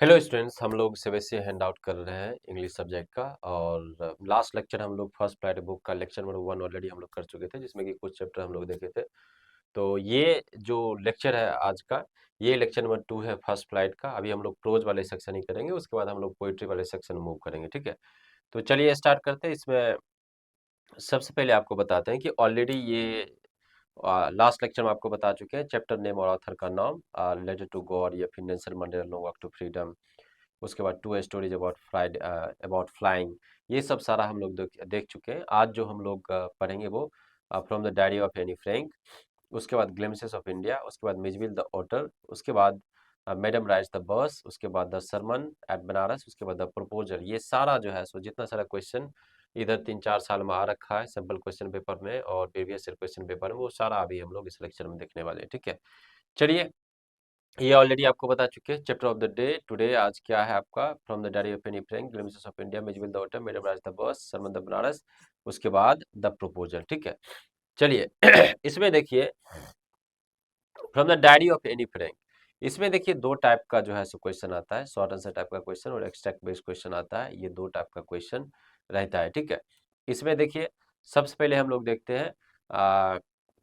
Hello students, हम लोग CBSE hand out कर रहे हैं इंग्लिश सब्जेक्ट का। और लास्ट लेक्चर हम लोग फर्स्ट फ्लाइट बुक का लेक्चर नंबर 1 ऑलरेडी हम लोग कर चुके थे, जिसमें कि कुछ चैप्टर हम लोग देखे थे। तो ये जो लेक्चर है आज का, ये लेक्चर नंबर 2 है फर्स्ट फ्लाइट का। अभी हम लोग प्रोज वाले सेक्शन ही करेंगे, उसके बाद हम लोग पोइट्री वाले सेक्शन मूव करेंगे, ठीक है। तो चलिए स्टार्ट करते हैं। इसमें सबसे पहले आपको बताते हैं कि ऑलरेडी ये लास्ट लेक्चर में आपको बता चुके हैं चैप्टर नेम और ऑथर का नाम, लेटर टू गॉड या फिर Nelson Mandela no walk to freedom. उसके बाद टू स्टोरीज अबाउट फ्लाइंग। ये सब सारा हम लोग देख चुके हैं। आज जो हम लोग पढ़ेंगे वो from the diary of Anne Frank, उसके बाद ग्लिम्पसेस ऑफ इंडिया, उसके बाद मिजविल द ऑटर, उसके बाद मैडम राइड्स द बस, उसके बाद द सरमन एट बनारस, उसके बाद द प्रपोजल। ये सारा जो है सो जितना सारा क्वेश्चन इधर 3-4 साल में आ रखा है सिंपल क्वेश्चन पेपर में और प्रीवियस ईयर क्वेश्चन पेपर में, वो सारा अभी हम लोग इस लेक्चर में देखने वाले हैं, ठीक है। चलिए, ये ऑलरेडी आपको बता चुके हैं। Chapter of the day today आज क्या है आपका, from the diary of Anne Frank, glimpses of India, Mijbil the otter, madam rides the bus, sermon the Banaras, उसके बाद द प्रपोजल, ठीक है। चलिए इसमें देखिए from the diary of Anne Frank, इसमें देखिए दो टाइप का जो है सो क्वेश्चन आता है, शॉर्ट आंसर टाइप का क्वेश्चन और एक्सट्रैक्ट बेस्ड क्वेश्चन आता है। ये दो टाइप का क्वेश्चन रहता है, ठीक है। इसमें देखिए सबसे पहले हम लोग देखते हैं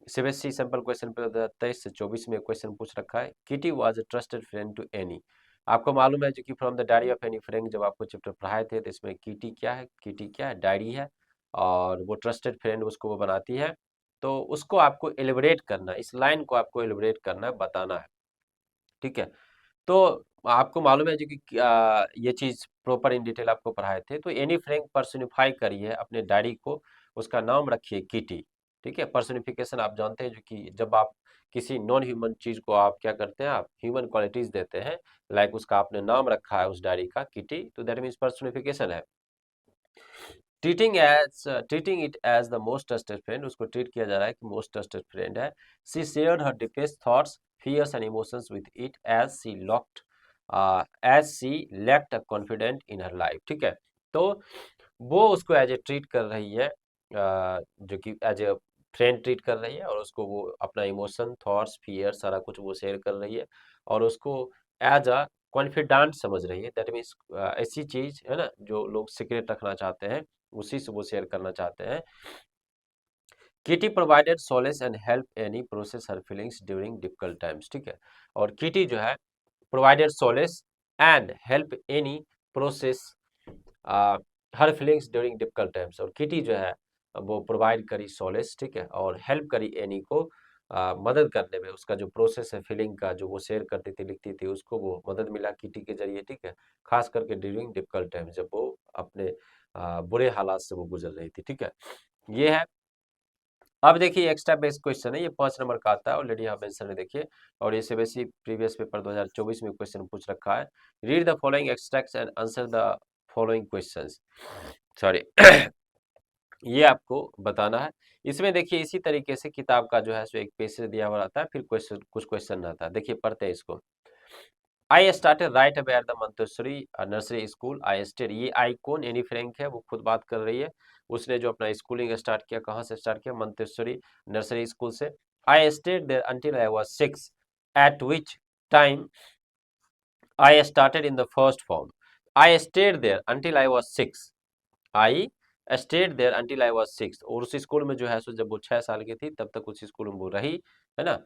सीबीएसई सैंपल क्वेश्चन पे 23 से 24 में क्वेश्चन पूछ रखा है, Kitty was a trusted friend to Anne. आपको मालूम है जो कि from the diary of Anne Frank जब आपको चैप्टर पढ़ाए थे तो इसमें किटी क्या है, किटी क्या है, डायरी है और वो ट्रस्टेड फ्रेंड उसको वो बनाती है। तो उसको आपको एलिबरेट करना है, इस लाइन को आपको एलिबरेट करना है, बताना है, ठीक है। तो आपको मालूम है जो कि ये चीज प्रॉपर इन डिटेल आपको पढ़ाए थे। तो एनी फ्रैंक पर्सोनिफाई करिए अपने डायरी को, उसका नाम रखिए किटी, ठीक है। पर्सोनिफिकेशन आप जानते हैं जो कि जब आप किसी नॉन ह्यूमन चीज को आप क्या करते हैं, आप ह्यूमन क्वालिटीज देते हैं, लाइक उसका आपने नाम रखा है उस डायरी का किटी, तो दैट मीन्स पर्सोनिफिकेशन है। Treating it as the most trusted friend, उसको ट्रीट किया जा रहा है कि मोस्ट ट्रस्टेड फ्रेंड है। She shared her deepest thoughts, fears and emotions with it as she lacked a confidence in her life, ठीक है। तो वो उसको एज ए ट्रीट कर रही है, जो कि एज ए फ्रेंड ट्रीट कर रही है, और उसको वो अपना इमोशन, थॉट्स, फियर सारा कुछ वो शेयर कर रही है और उसको एज अ कॉन्फिडेंट समझ रही है। दैट मीन्स ऐसी चीज है ना जो लोग सीक्रेट रखना चाहते हैं, उसी से वो शेयर करना चाहते हैं। Kitty provided solace and help any process her feelings during difficult times, ठीक है। और किटी जो है provided solace and help any process her feelings during difficult times. और किटी जो है वो प्रोवाइड करी सॉलेस, ठीक है, और हेल्प करी एनी को मदद करने में। उसका जो प्रोसेस है फीलिंग का जो वो शेयर करती थी, लिखती थी, उसको वो मदद मिला किटी के जरिए, ठीक है। खास करके ड्यूरिंग डिफिकल्ट टाइम्स जब वो अपने बुरे हालात से वो गुजर रही थी, ठीक है। ये है। अब देखिए एक्स्ट्रा बेस क्वेश्चन है, ये 5 नंबर का आता है, ऑलरेडी आप आंसर में देखिए। और ये सीबीएसई प्रीवियस पेपर 2024 में क्वेश्चन पूछ रखा है। Read the following extracts and answer the following questions, sorry ये आपको बताना है। इसमें देखिए इसी तरीके से किताब का जो है सो एक पेज से दिया हुआ रहता है, फिर क्वेश्चन कुछ क्वेश्चन रहता है। देखिए पढ़ते हैं इसको। I started right away at the Montessori nursery school. I stayed, ये आई कौन, एनी फ्रैंक है, वो खुद बात कर रही है। उसने जो अपना स्कूलिंग स्टार्ट किया, कहाँ से स्टार्ट किया, मंतेश्वरी नर्सरी स्कूल से। I stayed there until I was 6 at which time I started in the first form. I stayed there until I was 6, I stayed there until I was 6। और उस school में जो है सो जब वो 6 साल की थी तब तक उस स्कूल में वो रही, है ना।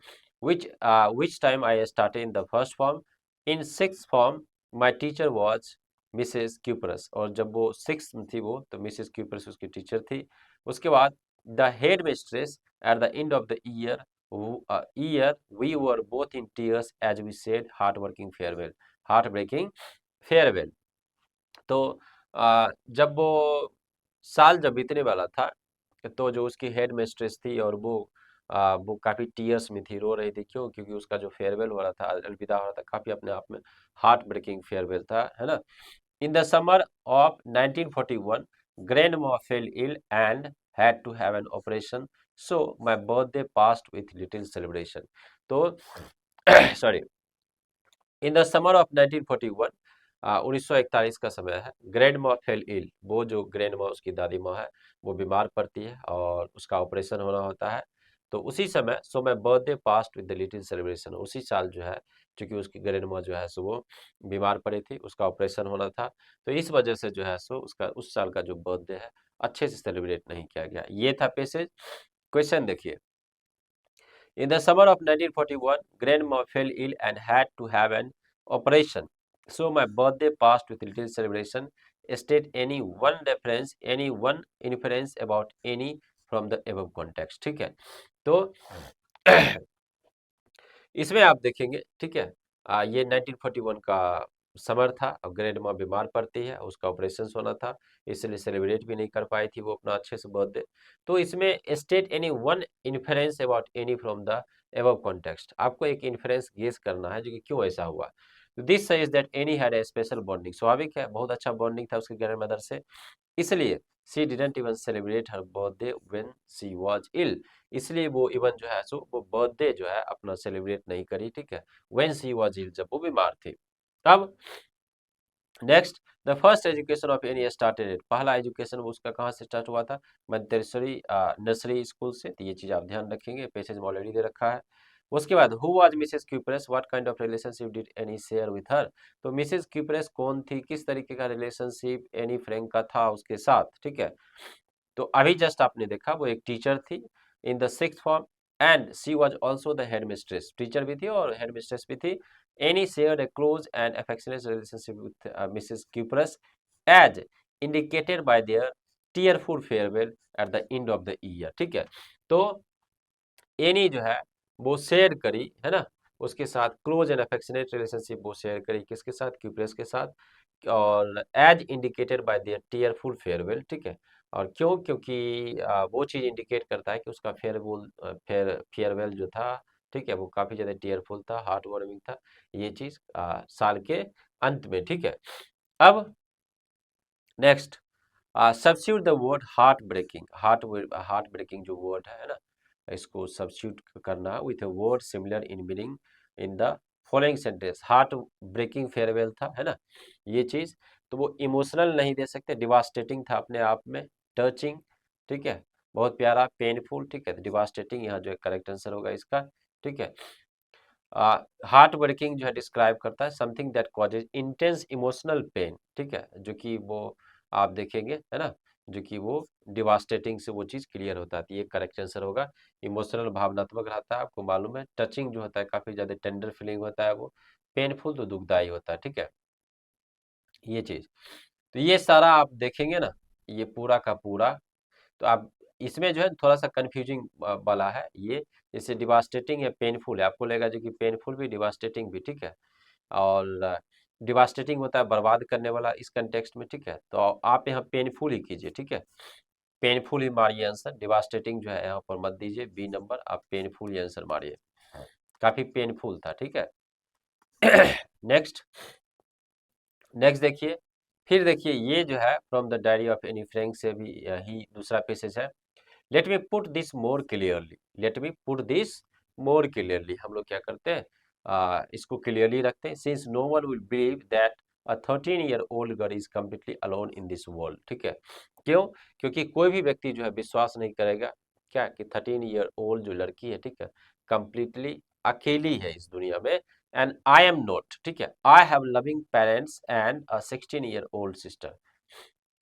विच time I started in the first form, in six form my teacher was Mrs cuprous. और जब वो 6 में थी वो, तो मिसेस क्यूपरस उसकी टीचर थी। उसके बाद the headmistress at the end of the year we were both in tears as we said heartbreaking farewell. तो जब वो साल जब बीतने वाला था, तो जो उसकी हेड मिस्ट्रेस थी और वो काफी टीयर्स में थी, रो रही थी। क्यों? क्योंकि उसका जो फेयरवेल हो रहा था, अलविदा हो रहा था, काफी अपने आप में हार्ट ब्रेकिंग फेयरवेल था, है ना। In the summer of 1941 grandma fell ill and had to have an operation, so my birthday passed with little celebration। तो sorry, in the summer of 1941, 1941 का समय है। ग्रैंड माँ फेल इल, वो जो ग्रैंड माँ उसकी दादी माँ है वो बीमार पड़ती है और उसका ऑपरेशन होना होता है। तो उसी समय so my birthday past with the little celebration, उसी साल जो है चूंकि उसकी ग्रैंड माँ जो है सो वो बीमार पड़ी थी, उसका ऑपरेशन होना था, तो इस वजह से जो है सो उसका उस साल का जो बर्थडे है अच्छे से सेलिब्रेट नहीं किया गया। ये था पैसेज। क्वेश्चन देखिए, in the summer of 1941, grandma fell ill and had to have an operation. So my birthday passed with little celebration. State any one inference about any from the above context. ठीक है, तो इसमें आप देखेंगे, ठीक है, ये 1941 का समर था, अब ग्रैंड माँ बीमार पड़ती है, उसका ऑपरेशन होना था, इसलिए सेलिब्रेट भी नहीं कर पाई थी वो अपना अच्छे से बर्थडे। तो इसमें state any one inference about any from the above context, आपको एक इन्फरेंस गेस करना है जो कि क्यों ऐसा हुआ। This says that any had a special bonding, स्वाभाविक है, बहुत अच्छा बॉन्डिंग था उसके ग्रैंड मदर से, इसलिए she didn't even celebrate her birthday when she was ill, इसलिए वो इवन जो है सो वो बर्थडे जो है अपना सेलिब्रेट नहीं करी, ठीक है, व्हेन शी वाज इल, जब वो बीमार थी। अब next, the first education of any started at, पहला एजुकेशन उसका कहाँ से स्टार्ट हुआ था, मंतेश्वरी नर्सरी स्कूल से, तो ये चीज आप ध्यान रखेंगे, पेसेज में ऑलरेडी दे रखा है। उसके बाद who was Mrs Kuperus, what kind of relationship did Anne share with her, तो मिसेस क्यूपरेस कौन थी, किस तरीके का रिलेशनशिप एनी फ्रैंक का था उसके साथ, ठीक है। तो अभी जस्ट आपने देखा वो एक टीचर थी in the sixth form and she was also the headmistress, teacher भी थी और हेड मिस्ट्रेस भी थी। Anne shared a close and affectionate relationship with Mrs Kuperus as indicated by their tearful farewell at the end of the year, ठीक है। तो any जो है वो शेयर करी, है ना, उसके साथ क्लोज एंड अफेक्शनेट रिलेशनशिप वो शेयर करी, किसके साथ, क्यूपरस के साथ, और as indicated by their tearful farewell, ठीक है। और क्यों, क्योंकि वो चीज इंडिकेट करता है कि उसका फेयरवेल जो था, ठीक है, वो काफी ज्यादा टीयरफुल था, हार्ट वार्मिंग था, ये चीज साल के अंत में, ठीक है। अब next, substitute the word heartbreaking, heartbreaking जो वर्ड है ना, इसको सब्स्टिट्यूट करना with a word similar in meaning in the following sentence. Heartbreaking farewell था, है ना, ये चीज, तो वो इमोशनल नहीं दे सकते, डिवास्टेटिंग था अपने आप में, टचिंग, ठीक है, बहुत प्यारा, पेनफुल, ठीक है, डिवास्टेटिंग यहाँ जो है करेक्ट आंसर होगा इसका, ठीक है। हार्ट ब्रेकिंग जो है डिस्क्राइब करता है something that causes intense emotional pain, ठीक है, जो कि वो आप देखेंगे, है ना, जो कि वो डिवास्टेटिंग से वो चीज क्लियर होता है, तो ये करेक्ट आंसर होगा। इमोशनल भावनात्मक रहता है, आपको मालूम है, टचिंग जो होता है काफी ज्यादा टेंडर फीलिंग होता है वो, पेनफुल तो दुखदाई होता है, ठीक है, ये चीज। तो ये सारा आप देखेंगे ना, ये पूरा का पूरा, तो आप इसमें जो है थोड़ा सा कंफ्यूजिंग वाला है ये, जैसे डिवास्टेटिंग या पेनफुल है, आपको लगेगा जो कि पेनफुल भी डिवास्टेटिंग भी, ठीक है, और डिवास्टेटिंग होता है बर्बाद करने वाला इस कंटेक्स्ट में, ठीक है, तो आप यहाँ पेनफुल ही कीजिए, ठीक है, पेनफुल ही मारिए आंसर, डिवास्टेटिंग जो है यहाँ पर मत दीजिए, बी नंबर, आप पेनफुल ही आंसर मारिए, काफी पेनफुल था, ठीक है। नेक्स्ट, नेक्स्ट देखिए, फिर देखिए ये जो है from the diary of Anne Frank से भी यही दूसरा पैसेज है। Let me put this more clearly, let me put this more clearly, हम लोग क्या करते हैं, इसको क्लियरली रखते हैं, since no one will believe that a 13 year old girl is completely alone in this world, ठीक है, क्यों, क्योंकि कोई भी व्यक्ति जो है विश्वास नहीं करेगा क्या कि 13 ईयर ओल्ड जो लड़की है, ठीक है, कंप्लीटली अकेली है इस दुनिया में, एंड आई एम नॉट, ठीक है, I have loving parents and a 16 year old sister,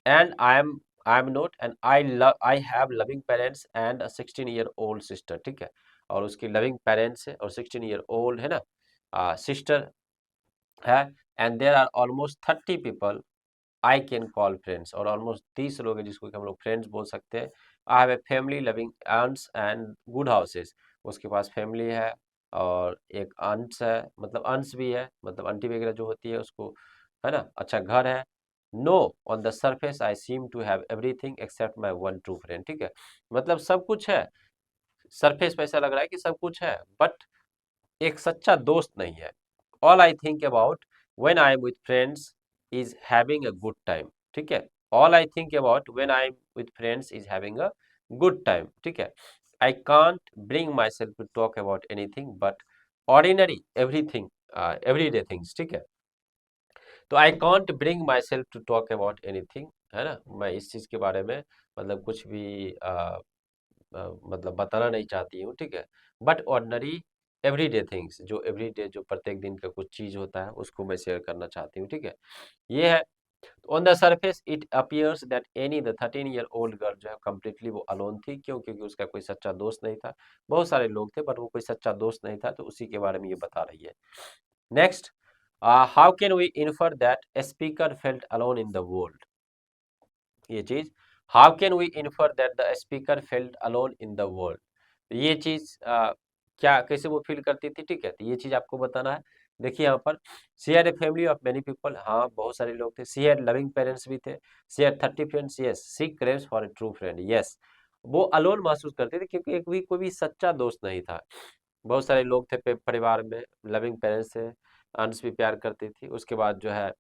and I am not and I have loving parents and a 16 year old sister, ठीक है, और उसकी लविंग पेरेंट्स है और 16 ईयर ओल्ड है ना सिस्टर है, and there are almost 30 people I can call friends, और ऑलमोस्ट 30 लोग हैं जिसको कि हम लोग फ्रेंड्स बोल सकते हैं। I have a family loving aunts and good houses, उसके पास फैमिली है और एक आंट्स है, मतलब अंश भी है, मतलब आंटी वगैरह जो होती है उसको, है ना, अच्छा घर है। No, on the surface I seem to have everything except my one true friend, ठीक है, मतलब सब कुछ है, सरफेस पे ऐसा लग रहा है कि सब कुछ है, बट एक सच्चा दोस्त नहीं है। All I think about when I am with friends is having a good time, ठीक है, all I think about when I am with friends is having a good time, ठीक है। I can't bring myself to talk about anything but ordinary everything, everyday things, ठीक है, तो I can't bring myself to talk about anything, है ना, मैं इस चीज के बारे में मतलब कुछ भी मतलब बताना नहीं चाहती हूँ, ठीक है। बट ऑर्डिनरी एवरीडे थिंग्स, जो एवरीडे जो प्रत्येक दिन का कुछ चीज होता है उसको मैं शेयर करना चाहती हूँ, ठीक है। ये है। On the surface it appears that any the 13 year old girl जो है कम्प्लीटली वो अलोन थी। क्यों? क्योंकि उसका कोई सच्चा दोस्त नहीं था। बहुत सारे लोग थे बट वो कोई सच्चा दोस्त नहीं था, तो उसी के बारे में ये बता रही है। Next, how can we infer that speaker felt alone in the world. ये चीज, how can we infer that the speaker felt alone in the world, ये चीज क्या कैसे वो फील करती थी, ठीक है। तो ये चीज आपको बताना है। देखिए यहाँ पर, she had a family of many people, हाँ बहुत सारे लोग थे। शी हैड लविंग पेरेंट्स भी थे। She had 30 friends, yes. She craves for a true friend, yes. वो अलोन महसूस करते थे क्योंकि एक भी कोई भी सच्चा दोस्त नहीं था। बहुत सारे लोग थे परिवार में, लविंग पेरेंट्स थे, अंश भी प्यार करती थी। उसके बाद जो है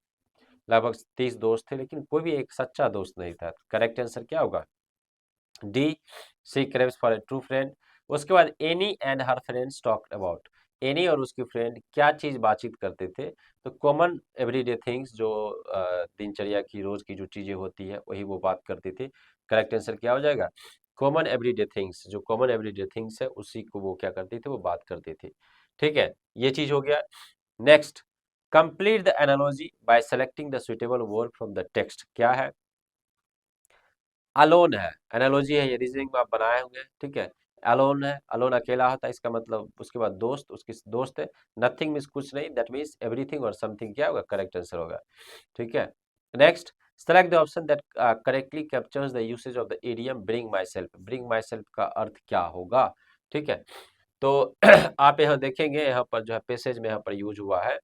लगभग 30 दोस्त थे, लेकिन कोई भी एक सच्चा दोस्त नहीं था। करेक्ट आंसर क्या होगा? D, she craves for a true friend. उसके बाद Anne and her friends talked about, Anne और उसकी फ्रेंड क्या चीज बातचीत करते थे? तो कॉमन एवरीडे थिंग्स, जो दिनचर्या की रोज की जो चीजें होती है वही वो बात करती थी। करेक्ट आंसर क्या हो जाएगा? कॉमन एवरीडे थिंग्स, जो कॉमन एवरीडे थिंग्स है उसी को वो क्या करती थी, वो बात करती थी, ठीक है। ये चीज हो गया। Next, complete the analogy bye selecting the suitable word from the text, क्या है? अलोन है, एनालॉजी है, ये रीजनिंग में आप बनाए होंगे, ठीक है। अलोन है, अलोन अकेला होता है, इसका मतलब उसके बाद दोस्त, उसकी दोस्त है। नथिंग मीन्स कुछ नहीं, दैट मीन्स एवरीथिंग और समथिंग क्या होगा? करेक्ट आंसर होगा, ठीक है। Next, select the option that correctly captures the usage of the idiom bring my self, bring my self का अर्थ क्या होगा, ठीक है। तो आप यहाँ देखेंगे, यहाँ पर जो है पैसेज में यहाँ पर यूज हुआ है,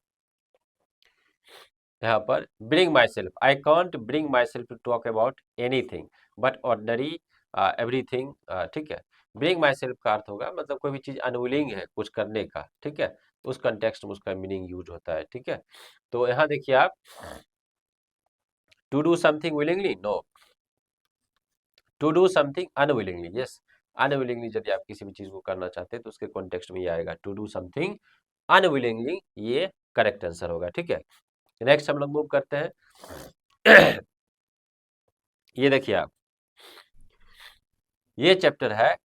यहाँ पर bring myself, I can't bring myself to talk about anything but ordinary everything, ठीक है। ब्रिंग माई सेल्फ का अर्थ होगा मतलब कोई भी चीज अनविलिंग है कुछ करने का, ठीक है। उस कंटेक्स्ट में उसका मीनिंग यूज होता है, ठीक है। तो यहाँ देखिए आप, to do something willingly, no. To do something unwillingly, yes. Unwillingly यदि आप किसी भी चीज को करना चाहते हैं तो उसके कॉन्टेक्स्ट में ये आएगा, टू डू समथिंग अनविलिंगली, ये करेक्ट आंसर होगा, ठीक है। नेक्स्ट हम लोग मूव करते हैं। ये देखिए आप, ये चैप्टर है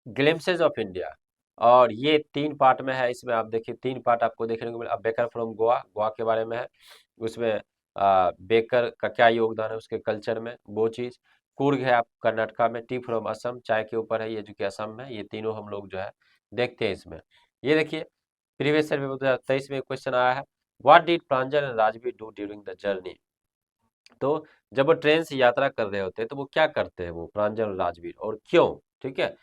ग्लिम्पसेस ऑफ इंडिया, और ये 3 पार्ट में है। इसमें आप देखिए 3 पार्ट आपको देखने को मिला। बेकर फ्रॉम गोवा, गोवा के बारे में है। उसमें बेकर का क्या योगदान है उसके कल्चर में, वो चीज। कूर्ग है आप कर्नाटका में। टी फ्रॉम असम, चाय के ऊपर है ये जो कि असम में। ये तीनों हम लोग जो है देखते हैं इसमें। ये देखिए, प्रीवियस ईयर में 2023 में क्वेश्चन आया है, what did Pranjal and Rajveer do during the journey. तो जब वो ट्रेन से यात्रा कर रहे होते हैं तो वो क्या करते हैं, वो प्रांजल और राजवीर, और क्यों, ठीक है।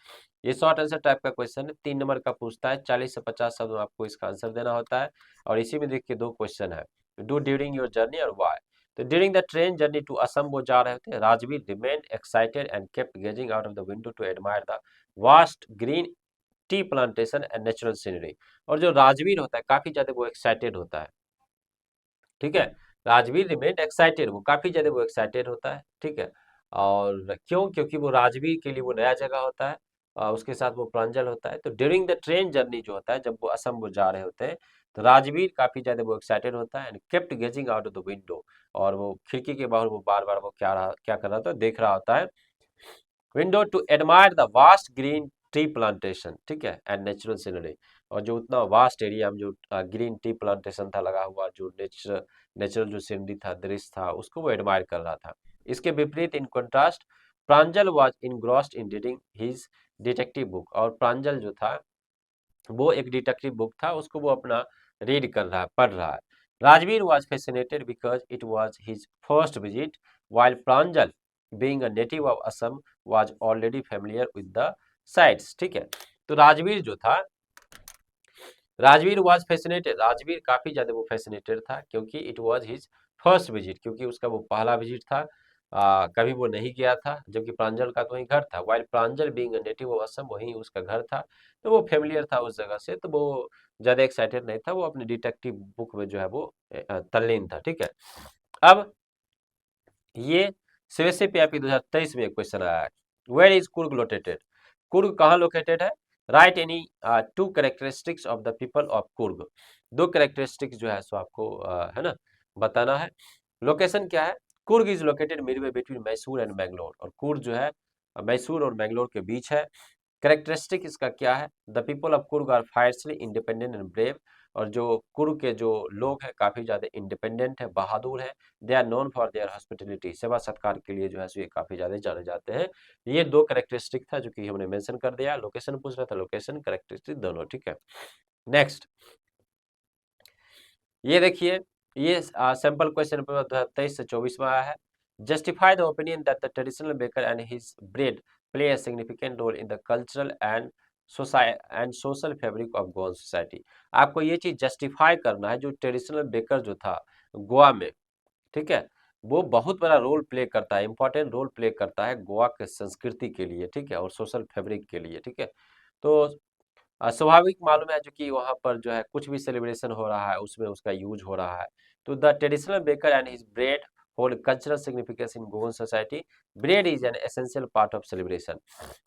ये शॉर्ट आंसर टाइप का क्वेश्चन है, 3 नंबर का पूछता है। 40 से 50 शब्द में आपको इसका आंसर देना होता है। और इसी में देखिए 2 क्वेश्चन है, डू ड्यूरिंग योर जर्नी और वाई। तो during the train journey to Assam वो जा रहे थे। Rajveer remained excited and kept gazing out of the window to admire the vast green tea plantation and natural scenery. और जो राजवीर होता है काफी ज्यादा वो एक्साइटेड होता है, ठीक है। राजवीर रिमेन्ड एक्साइटेड, वो काफी ज्यादा वो एक्साइटेड होता है, ठीक है। और क्यों? क्योंकि वो राजवीर के लिए वो नया जगह होता है, उसके साथ वो प्रांजल होता है। तो ड्यूरिंग द ट्रेन जर्नी जो होता है, जब वो असम वो जा रहे होते हैं, तो राजवीर काफी ज्यादा वो एक्साइटेड होता है and kept gazing out of the window. और वो खिड़की के बाहर वो बार बार वो क्या कर रहा था, देख रहा होता है, window to admire the vast green tea plantation, ठीक है, एंड नेचुरल सीनरी। और जो उतना वास्ट एरिया में जो ग्रीन टी प्लांटेशन था लगा हुआ, जो नेचुरल जो सीनरी था, दृश्य था, उसको वो एडमायर कर रहा था। इसके विपरीत, in contrast, Pranjal was engrossed in reading his detective book. और प्रांजल जो था वो एक डिटेक्टिव बुक था, उसको वो अपना रीड कर रहा है, पढ़ रहा है। Rajveer was fascinated because it was his first visit, while Pranjal being a native of Assam was already familiar with the sites, ठीक है। तो राजवीर जो था, राजवीर वॉज फैसिनेटेड, राजवीर काफी ज्यादा वो फैसिनेटेड था क्योंकि it was his first visit, क्योंकि उसका वो पहला विजिट था। कभी वो नहीं गया था, जबकि प्रांजल का तो वही घर था। While Pranjal being a native of Assam, वही उसका घर था, तो वो फेमिलियर था उस जगह से, तो वो ज्यादा एक्साइटेड नहीं था। वो अपने डिटेक्टिव बुक में जो है वो तल्लीन था, ठीक है। अब ये सीबीएसई 2023 में एक क्वेश्चन आया है, where is Coorg located. Coorg कहाँ लोकेटेड है? Write any 2 characteristics of the people of Coorg. 2 characteristics जो है सो आपको है ना बताना है। लोकेशन क्या है? Coorg is located Midway between Mysore and Mangalore. और कुर्ग जो है मैसूर और मैंगलोर के बीच है। कैरेक्टरिस्टिक इसका क्या है? The people of Coorg are fiercely independent and brave. और जो कुर्ग के जो लोग हैं काफी ज्यादा इंडिपेंडेंट है, बहादुर है। They are known for their hospitality, सेवा सत्कार के लिए जो है सो ये काफी ज्यादा जाने जाते हैं। ये दो कैरेक्टरिस्टिक था जो कि हमने मेंशन कर दिया। लोकेशन पूछ रहा था, लोकेशन कैरेक्टरिस्टिक दोनों, ठीक है। नेक्स्ट ये देखिए, ये सैंपल क्वेश्चन पेपर 2023 से 24 में आया है। Justify the opinion that the traditional baker and his bread play a significant role in the cultural and social fabric of Goa society. आपको ये चीज जस्टिफाई करना है, जो ट्रेडिशनल बेकर जो था गोवा में, ठीक है, वो बहुत बड़ा रोल प्ले करता है, इंपॉर्टेंट रोल प्ले करता है गोवा के संस्कृति के लिए, ठीक है, और सोशल फैब्रिक के लिए, ठीक है। तो स्वाभाविक मालूम है जो कि वहां पर जो है कुछ भी सेलिब्रेशन हो रहा है उसमें उसका यूज हो रहा है। तो the traditional baker and his bread hold cultural significance in Goan society. Bread is an essential part of celebration.